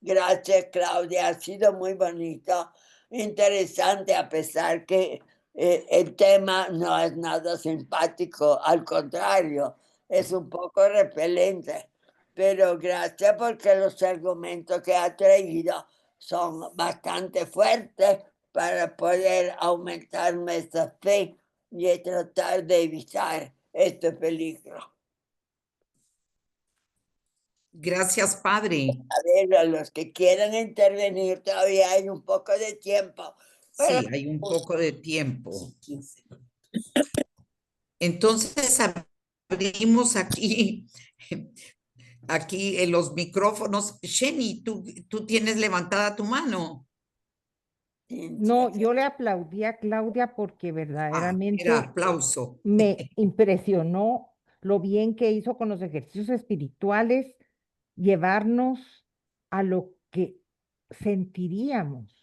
[SPEAKER 2] Gracias, Claudia. Ha sido muy bonito, interesante, a pesar que el tema no es nada simpático, al contrario, es un poco repelente. Pero gracias porque los argumentos que ha traído son bastante fuertes para poder aumentar nuestra fe y tratar de evitar este peligro.
[SPEAKER 1] Gracias, Padre.
[SPEAKER 2] A ver, a los que quieran intervenir, todavía hay un poco de tiempo.
[SPEAKER 1] Sí, hay un poco de tiempo. Entonces abrimos aquí, aquí en los micrófonos. Jenny, tú tienes levantada tu mano.
[SPEAKER 3] No, yo le aplaudí a Claudia porque
[SPEAKER 1] Era
[SPEAKER 3] verdaderamente
[SPEAKER 1] aplauso.
[SPEAKER 3] me impresionó lo bien que hizo con los ejercicios espirituales, llevarnos a lo que sentiríamos.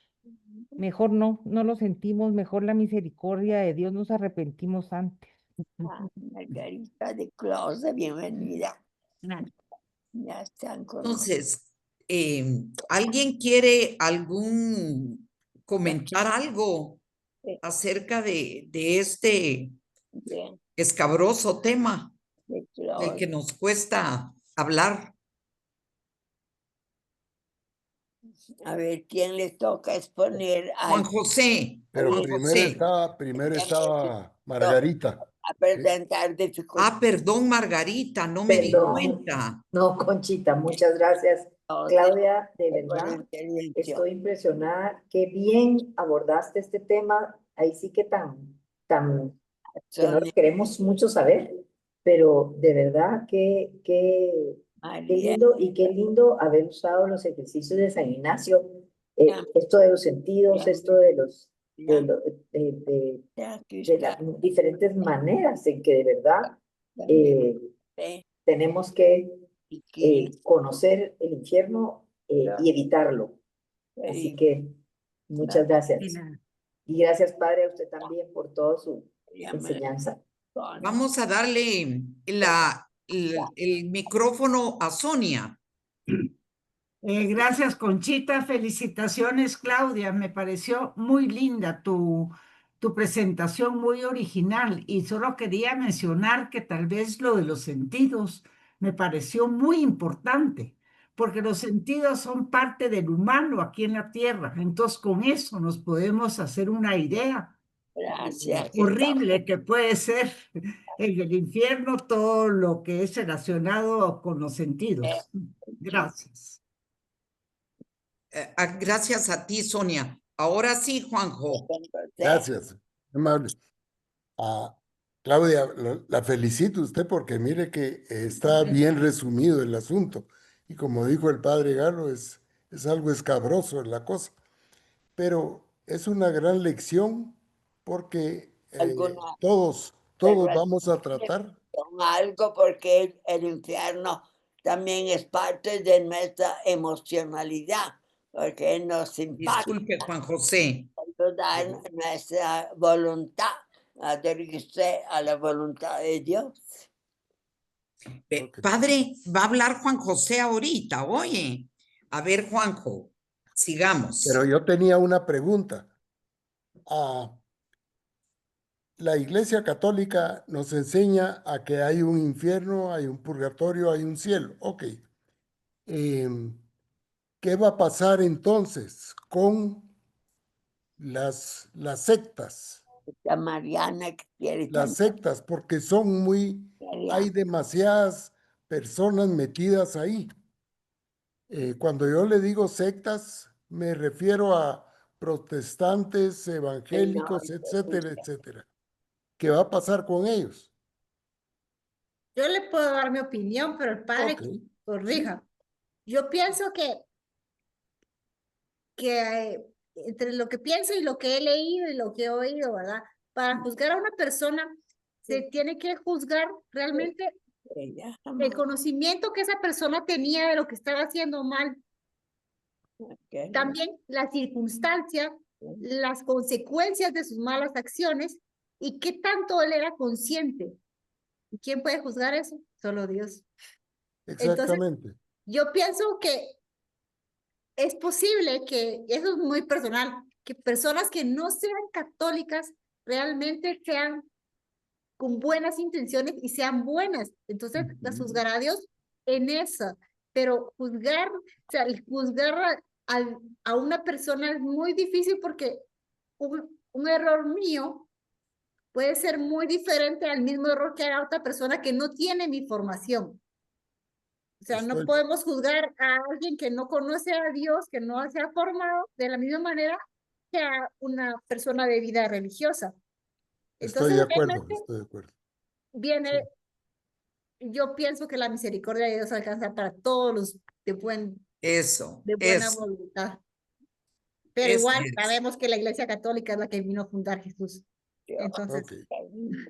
[SPEAKER 3] Mejor no lo sentimos, mejor la misericordia de Dios, nos arrepentimos antes.
[SPEAKER 2] Margarita de Closa, bienvenida. Ya están con nosotros.
[SPEAKER 1] Entonces, ¿alguien quiere comentar algo acerca de este
[SPEAKER 2] Bien,
[SPEAKER 1] escabroso tema
[SPEAKER 2] de
[SPEAKER 1] del que
[SPEAKER 2] Closa.
[SPEAKER 1] nos cuesta hablar?
[SPEAKER 2] A ver, ¿quién les toca exponer
[SPEAKER 1] Juan
[SPEAKER 2] al
[SPEAKER 1] José.
[SPEAKER 8] Pero
[SPEAKER 1] Juan José.
[SPEAKER 8] primero estaba Margarita.
[SPEAKER 2] a presentar dificultades?
[SPEAKER 1] Perdón, Margarita, no me di
[SPEAKER 9] Perdón.
[SPEAKER 1] cuenta.
[SPEAKER 9] No, Conchita, muchas gracias. Claudia, de verdad, estoy impresionada. Qué bien abordaste este tema. Ahí sí que que no lo queremos mucho saber, pero de verdad qué lindo y qué lindo haber usado los ejercicios de San Ignacio. Esto de los sentidos, esto de de las diferentes maneras en que de verdad tenemos que conocer el infierno y evitarlo. Así que muchas gracias. Y gracias, Padre, a usted también por toda su enseñanza.
[SPEAKER 1] Vamos a darle el micrófono a Sonia.
[SPEAKER 10] Gracias, Conchita. Felicitaciones, Claudia. Me pareció muy linda tu presentación, muy original. Y solo quería mencionar que tal vez lo de los sentidos me pareció muy importante, porque los sentidos son parte del humano aquí en la tierra. Entonces, con eso nos podemos hacer una idea
[SPEAKER 2] Gracias.
[SPEAKER 10] horrible que puede ser en el infierno todo lo que es relacionado con los sentidos. Gracias.
[SPEAKER 1] Gracias a ti, Sonia. Ahora sí, Juanjo.
[SPEAKER 8] Gracias, amable. Claudia, la felicito a usted porque mire que está bien resumido el asunto. Y como dijo el padre Galo, es algo escabroso la cosa. Pero es una gran lección porque todos vamos a tratar.
[SPEAKER 2] Algo porque el infierno también es parte de nuestra emocionalidad, porque nos impacta.
[SPEAKER 1] Disculpe, Juan José.
[SPEAKER 2] Ayudar nuestra voluntad a dirigirse a la voluntad de Dios.
[SPEAKER 1] Padre, va a hablar Juan José ahorita, oye. A ver, Juanjo, sigamos.
[SPEAKER 8] Pero yo tenía una pregunta. La Iglesia Católica nos enseña a que hay un infierno, hay un purgatorio, hay un cielo. Ok. ¿Qué va a pasar entonces con las sectas?
[SPEAKER 2] La Mariana que quiere
[SPEAKER 8] Las sectas, porque son hay demasiadas personas metidas ahí. Cuando yo le digo sectas, me refiero a protestantes, evangélicos, etcétera, etcétera. ¿Qué va a pasar con ellos?
[SPEAKER 5] Yo le puedo dar mi opinión, pero el padre corrija. Yo pienso que entre lo que pienso y lo que he leído y lo que he oído, ¿verdad? Para juzgar a una persona, se tiene que juzgar realmente el conocimiento que esa persona tenía de lo que estaba haciendo mal. También la circunstancia, las consecuencias de sus malas acciones y qué tanto él era consciente. ¿Y quién puede juzgar eso? Solo Dios.
[SPEAKER 8] Exactamente.
[SPEAKER 5] Entonces, yo pienso que es posible que, eso es muy personal, que personas que no sean católicas realmente sean con buenas intenciones y sean buenas. Entonces, las juzgará a Dios en eso. Pero juzgar, o sea, juzgar a una persona es muy difícil porque un error mío puede ser muy diferente al mismo error que haga otra persona que no tiene mi formación. O sea, no podemos juzgar a alguien que no conoce a Dios, que no se ha formado de la misma manera que a una persona de vida religiosa.
[SPEAKER 8] Estoy de acuerdo,
[SPEAKER 5] realmente
[SPEAKER 8] estoy de acuerdo.
[SPEAKER 5] viene, yo pienso que la misericordia de Dios alcanza para todos los de buena
[SPEAKER 1] Eso,
[SPEAKER 5] voluntad. Pero
[SPEAKER 1] es
[SPEAKER 5] igual
[SPEAKER 1] cierto.
[SPEAKER 5] sabemos que la Iglesia Católica es la que vino a fundar Jesús. Entonces,
[SPEAKER 8] Ok.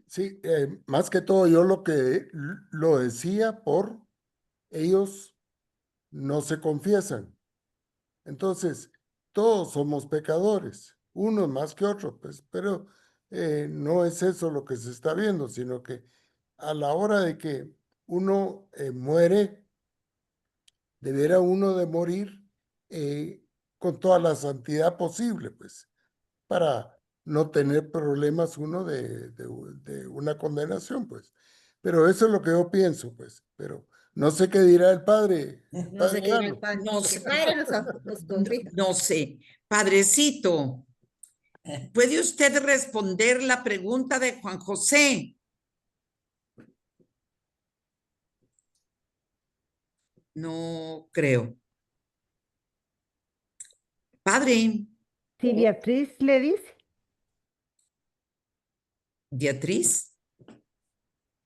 [SPEAKER 8] Sí, más que todo yo lo decía por ellos no se confiesan. Entonces, todos somos pecadores, unos más que otros, pues, pero no es eso lo que se está viendo, sino que a la hora de que uno muere, debiera uno de morir con toda la santidad posible, pues, para no tener problemas uno de una condenación, pues. Pero eso es lo que yo pienso, pues, pero no sé qué dirá el padre.
[SPEAKER 5] no sé qué dirá el
[SPEAKER 8] Carlos.
[SPEAKER 5] padre.
[SPEAKER 1] No
[SPEAKER 5] Que
[SPEAKER 1] sé.
[SPEAKER 5] el padre nos corrija.
[SPEAKER 1] No sé. Padrecito, ¿puede usted responder la pregunta de Juan José? No creo. Padre,
[SPEAKER 3] Si Beatriz le dice,
[SPEAKER 1] Beatriz.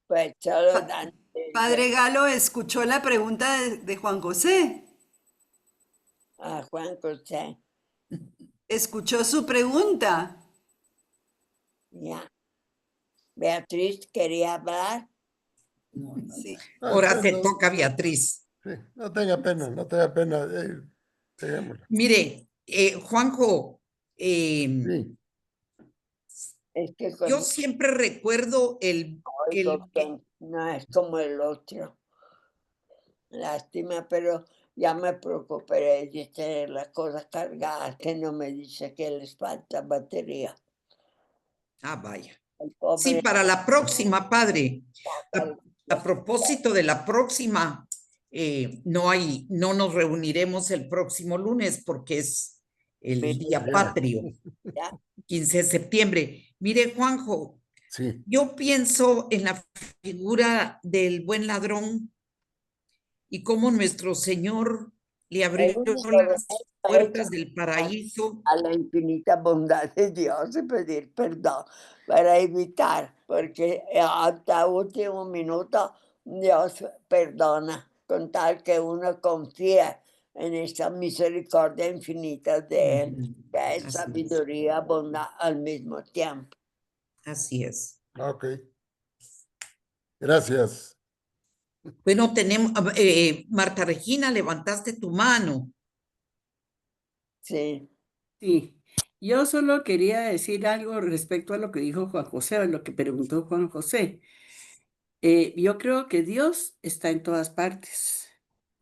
[SPEAKER 2] Pues solo
[SPEAKER 4] Pa-
[SPEAKER 2] dan.
[SPEAKER 4] Padre Galo, ¿escuchó la pregunta de Juan José?
[SPEAKER 2] A Juan José,
[SPEAKER 4] ¿Escuchó su pregunta?
[SPEAKER 2] ya. Beatriz quería hablar.
[SPEAKER 4] Sí.
[SPEAKER 1] Ahora te
[SPEAKER 8] No,
[SPEAKER 1] toca, Beatriz.
[SPEAKER 8] sí, no tenga pena, dejémosla.
[SPEAKER 1] Mire, Juanjo,
[SPEAKER 8] Sí,
[SPEAKER 2] Es que
[SPEAKER 1] yo
[SPEAKER 2] con
[SPEAKER 1] siempre recuerdo
[SPEAKER 2] oigo que no es como el otro. Lástima, pero ya me preocuparé de tener las cosas cargadas, que no me dice que les falta batería.
[SPEAKER 1] vaya.
[SPEAKER 2] El
[SPEAKER 1] Sí,
[SPEAKER 2] pobre
[SPEAKER 1] para la próxima, padre.
[SPEAKER 2] Carlos.
[SPEAKER 1] A propósito de la próxima, no nos reuniremos el próximo lunes porque es el Día Patrio,
[SPEAKER 2] Ya.
[SPEAKER 1] 15 de septiembre. Mire, Juanjo,
[SPEAKER 8] sí.
[SPEAKER 1] yo pienso en la figura del buen ladrón y cómo nuestro Señor le
[SPEAKER 2] El
[SPEAKER 1] abrió
[SPEAKER 2] único
[SPEAKER 1] las
[SPEAKER 2] remedio
[SPEAKER 1] puertas
[SPEAKER 2] es
[SPEAKER 1] del paraíso.
[SPEAKER 2] a la infinita bondad de Dios y pedir perdón para evitar, porque hasta último minuto Dios perdona, con tal que uno confíe en esa misericordia infinita de Él, que es
[SPEAKER 1] Así es.
[SPEAKER 2] sabiduría, bondad al mismo tiempo.
[SPEAKER 1] Así es.
[SPEAKER 8] Ok. Gracias.
[SPEAKER 1] Bueno, tenemos, Marta Regina, levantaste tu mano.
[SPEAKER 2] Sí.
[SPEAKER 11] Sí, yo solo quería decir algo respecto a lo que dijo Juan José, o lo que preguntó Juan José. Yo creo que Dios está en todas partes.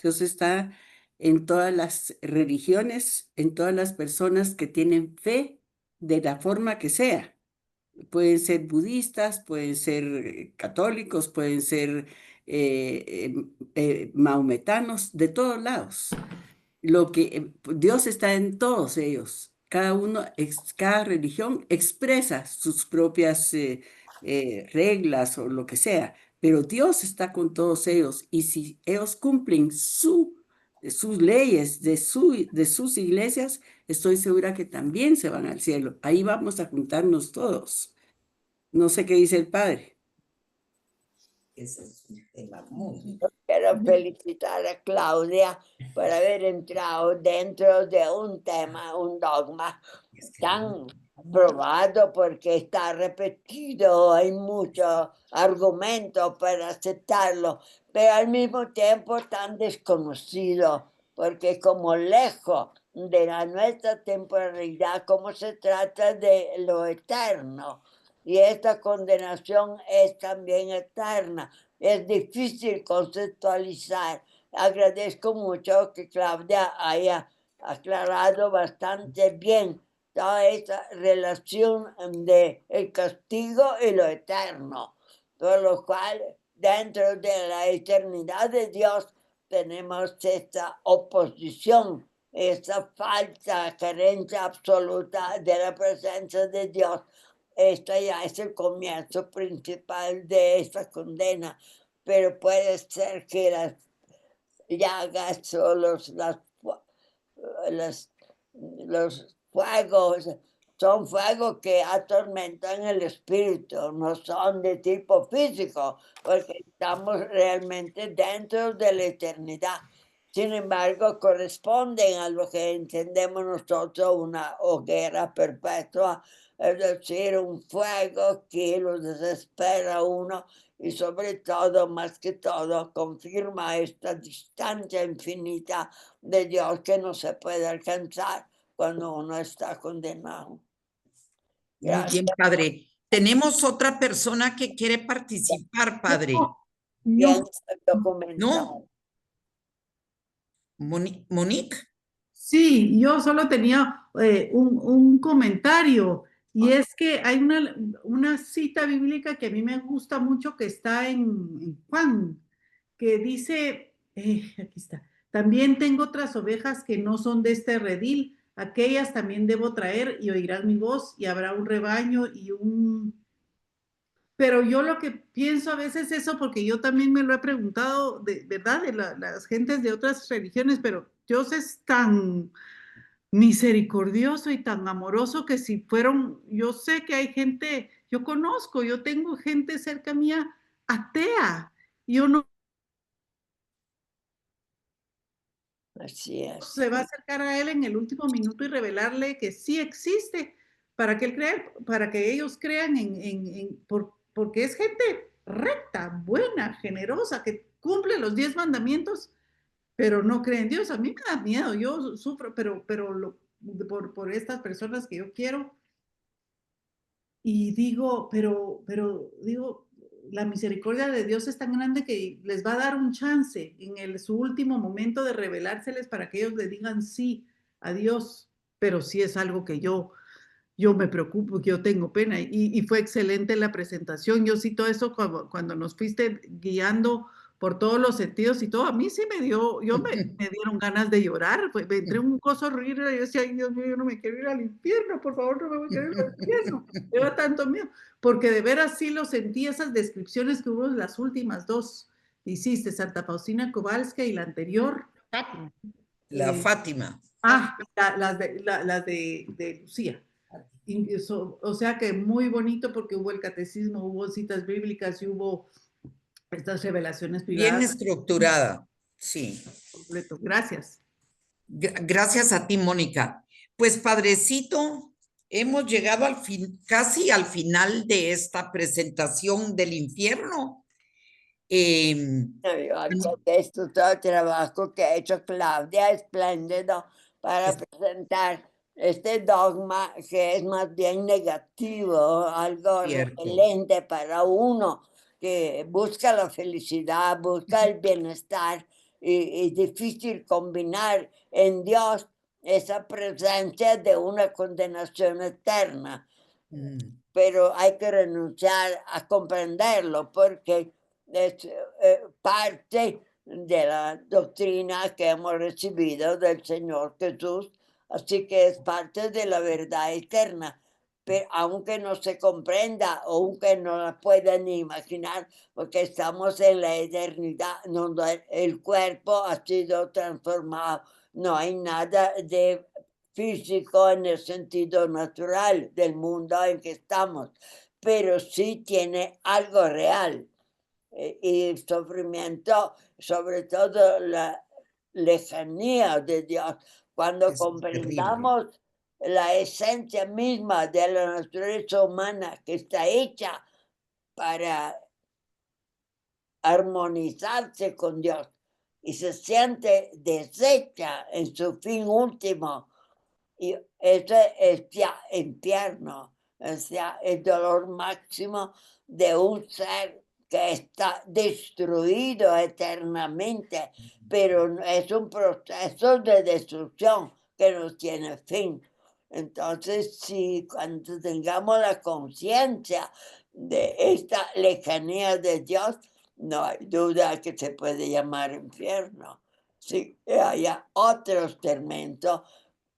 [SPEAKER 11] Dios está en todas las religiones, en todas las personas que tienen fe de la forma que sea. Pueden ser budistas, pueden ser católicos, pueden ser maometanos, de todos lados. Dios está en todos ellos. Cada religión expresa sus propias reglas o lo que sea, pero Dios está con todos ellos y si ellos cumplen sus leyes de sus iglesias, estoy segura que también se van al cielo. Ahí vamos a juntarnos todos. No sé qué dice el Padre.
[SPEAKER 1] Ese es un tema muy...
[SPEAKER 2] Quiero felicitar a Claudia por haber entrado dentro de un tema, un dogma tan probado porque está repetido, hay mucho argumento para aceptarlo, pero al mismo tiempo tan desconocido, porque como lejos de nuestra temporalidad, como se trata de lo eterno, y esta condenación es también eterna. Es difícil conceptualizar. Agradezco mucho que Claudia haya aclarado bastante bien toda esa relación de el castigo y lo eterno, por lo cual dentro de la eternidad de Dios tenemos esta oposición, esa falta, carencia absoluta de la presencia de Dios. Esta ya es el comienzo principal de esta condena, pero puede ser que las llagas o los fuegos son fuegos que atormentan el espíritu, no son de tipo físico, porque estamos realmente dentro de la eternidad. Sin embargo, corresponden a lo que entendemos nosotros una hoguera perpetua, es decir, un fuego que lo desespera a uno y sobre todo, más que todo, confirma esta distancia infinita de Dios que no se puede alcanzar cuando uno está condenado.
[SPEAKER 1] Muy bien, padre. Tenemos otra persona que quiere participar, padre.
[SPEAKER 2] Bien,
[SPEAKER 1] No. Monique.
[SPEAKER 12] Sí, yo solo tenía un comentario y es que hay una cita bíblica que a mí me gusta mucho que está en Juan, que dice, aquí está, también tengo otras ovejas que no son de este redil, aquellas también debo traer y oirán mi voz y habrá un rebaño y un... Pero yo lo que pienso a veces eso, porque yo también me lo he preguntado, de verdad, de las gentes de otras religiones, pero Dios es tan misericordioso y tan amoroso que si fueron, yo sé que hay gente, yo conozco, yo tengo gente cerca mía atea, yo no...
[SPEAKER 2] Así es.
[SPEAKER 12] Se va a acercar a él en el último minuto y revelarle que sí existe, para que él crea, para que ellos crean porque es gente recta, buena, generosa, que cumple los 10 mandamientos, pero no cree en Dios. A mí me da miedo, yo sufro, pero por estas personas que yo quiero, y digo, pero digo, la misericordia de Dios es tan grande que les va a dar un chance en su último momento de revelárseles para que ellos le digan sí a Dios, pero sí es algo que yo me preocupo, que yo tengo pena, y fue excelente la presentación. Yo sí todo eso cuando nos fuiste guiando por todos los sentidos y todo, a mí sí me dieron ganas de llorar, me entré un gozo horrible, yo decía, ay Dios mío, yo no me quiero ir al infierno, por favor, no me voy a querer ir al infierno, me da tanto miedo, porque de veras sí lo sentí, esas descripciones que hubo en las últimas dos, hiciste, Santa Faustina Kowalska y la anterior.
[SPEAKER 1] La Fátima.
[SPEAKER 12] Las de Lucía. O sea que muy bonito porque hubo el catecismo, hubo citas bíblicas y hubo estas revelaciones privadas.
[SPEAKER 1] Bien estructurada, sí.
[SPEAKER 12] Completo. Gracias.
[SPEAKER 1] Gracias a ti, Mónica. Pues, padrecito, hemos llegado casi al final de esta presentación del infierno.
[SPEAKER 2] Esto todo el trabajo que ha hecho Claudia, espléndido, para presentar este dogma que es más bien negativo, algo repelente para uno que busca la felicidad, busca el bienestar, y es difícil combinar en Dios esa presencia de una condenación eterna. Pero hay que renunciar a comprenderlo porque es parte de la doctrina que hemos recibido del Señor Jesús, así que es parte de la verdad eterna. Pero aunque no se comprenda, aunque no la puedan ni imaginar, porque estamos en la eternidad, donde el cuerpo ha sido transformado, no hay nada de físico en el sentido natural del mundo en que estamos, pero sí tiene algo real. Y el sufrimiento, sobre todo la lejanía de Dios, cuando comprendamos la esencia misma de la naturaleza humana que está hecha para armonizarse con Dios y se siente deshecha en su fin último, y ese es ya infierno, o sea, el dolor máximo de un ser que está destruido eternamente, pero es un proceso de destrucción que no tiene fin. Entonces, si cuando tengamos la conciencia de esta lejanía de Dios, no hay duda que se puede llamar infierno. Si haya otros tormentos,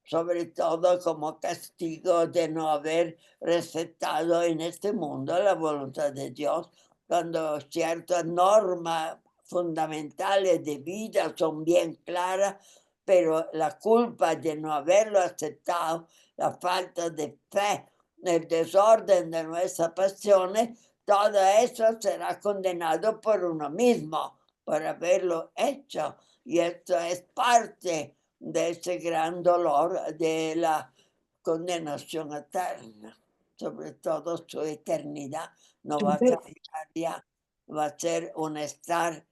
[SPEAKER 2] sobre todo como castigo de no haber respetado en este mundo la voluntad de Dios, cuando ciertas normas fundamentales de vida son bien claras, pero la culpa de no haberlo aceptado, la falta de fe, el desorden de nuestras pasiones, todo eso será condenado por uno mismo, por haberlo hecho. Y esto es parte de ese gran dolor de la condenación eterna, sobre todo su eternidad. No va a cambiar ya, va a ser un estar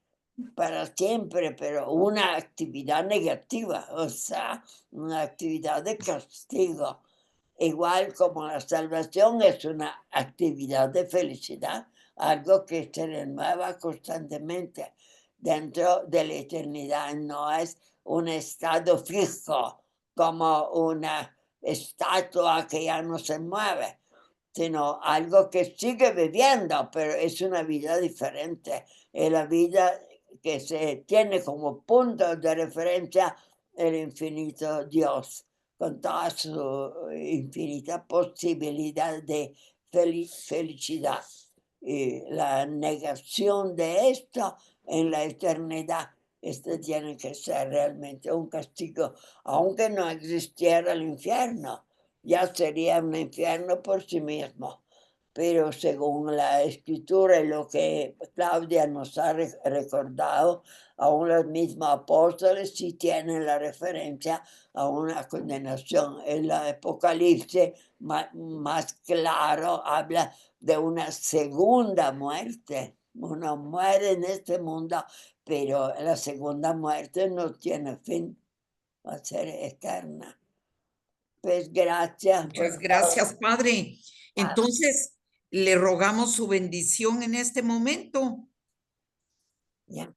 [SPEAKER 2] para siempre, pero una actividad negativa, o sea, una actividad de castigo. Igual como la salvación es una actividad de felicidad, algo que se renueva constantemente dentro de la eternidad, no es un estado fijo como una estatua que ya no se mueve, sino algo que sigue viviendo, pero es una vida diferente, es la vida que se tiene como punto de referencia el infinito Dios, con toda su infinita posibilidad de felicidad. Y la negación de esto en la eternidad, este tiene que ser realmente un castigo, aunque no existiera el infierno, ya sería un infierno por sí mismo. Pero según la escritura y lo que Claudia nos ha recordado, aún los mismos apóstoles sí tienen la referencia a una condenación. El Apocalipsis más claro habla de una segunda muerte. Uno muere en este mundo, pero la segunda muerte no tiene fin, va a ser eterna. Pues gracias.
[SPEAKER 1] Muchas gracias, Padre. Entonces, le rogamos su bendición en este momento.
[SPEAKER 2] Ya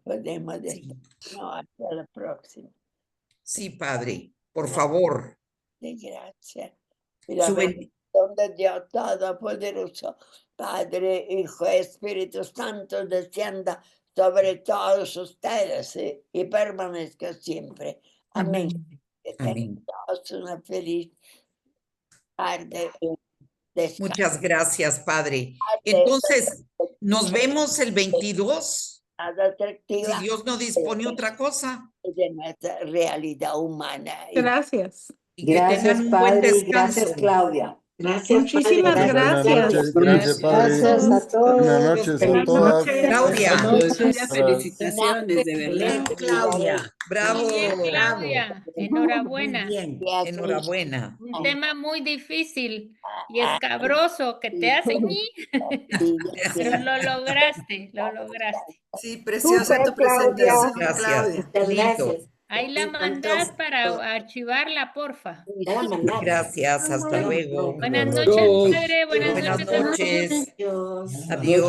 [SPEAKER 2] podemos decir, no, hasta la próxima.
[SPEAKER 1] Sí, Padre, por favor.
[SPEAKER 2] De gracias. Y la bendición de Dios Todopoderoso, Padre, Hijo, Espíritu Santo, descienda sobre todos ustedes y permanezca siempre. Amén. Que tengan todos una feliz tarde.
[SPEAKER 1] Muchas gracias, Padre. Entonces, nos vemos el 22. Si Dios no dispone otra cosa.
[SPEAKER 2] De nuestra realidad humana.
[SPEAKER 6] Gracias.
[SPEAKER 1] Y que tengan un buen descanso.
[SPEAKER 9] Gracias, Claudia. Gracias,
[SPEAKER 6] Muchísimas
[SPEAKER 9] Padre.
[SPEAKER 6] gracias.
[SPEAKER 8] Gracias, Padre.
[SPEAKER 9] Gracias a todos.
[SPEAKER 8] Buenas noches a todas.
[SPEAKER 1] Claudia.
[SPEAKER 11] Muchas felicitaciones, de verdad.
[SPEAKER 1] Claudia. Bravo.
[SPEAKER 7] Muy bien, Claudia. Enhorabuena.
[SPEAKER 1] Muy bien. Enhorabuena.
[SPEAKER 7] Un tema muy difícil y escabroso que te hace ñi. Pero lo lograste, lo lograste.
[SPEAKER 4] Sí, preciosa tu presentación, Claudia.
[SPEAKER 1] Gracias.
[SPEAKER 7] Ahí la mandás para archivarla, porfa.
[SPEAKER 1] Gracias, hasta luego.
[SPEAKER 7] Buenas noches, padre. Buenas noches.
[SPEAKER 1] Adiós.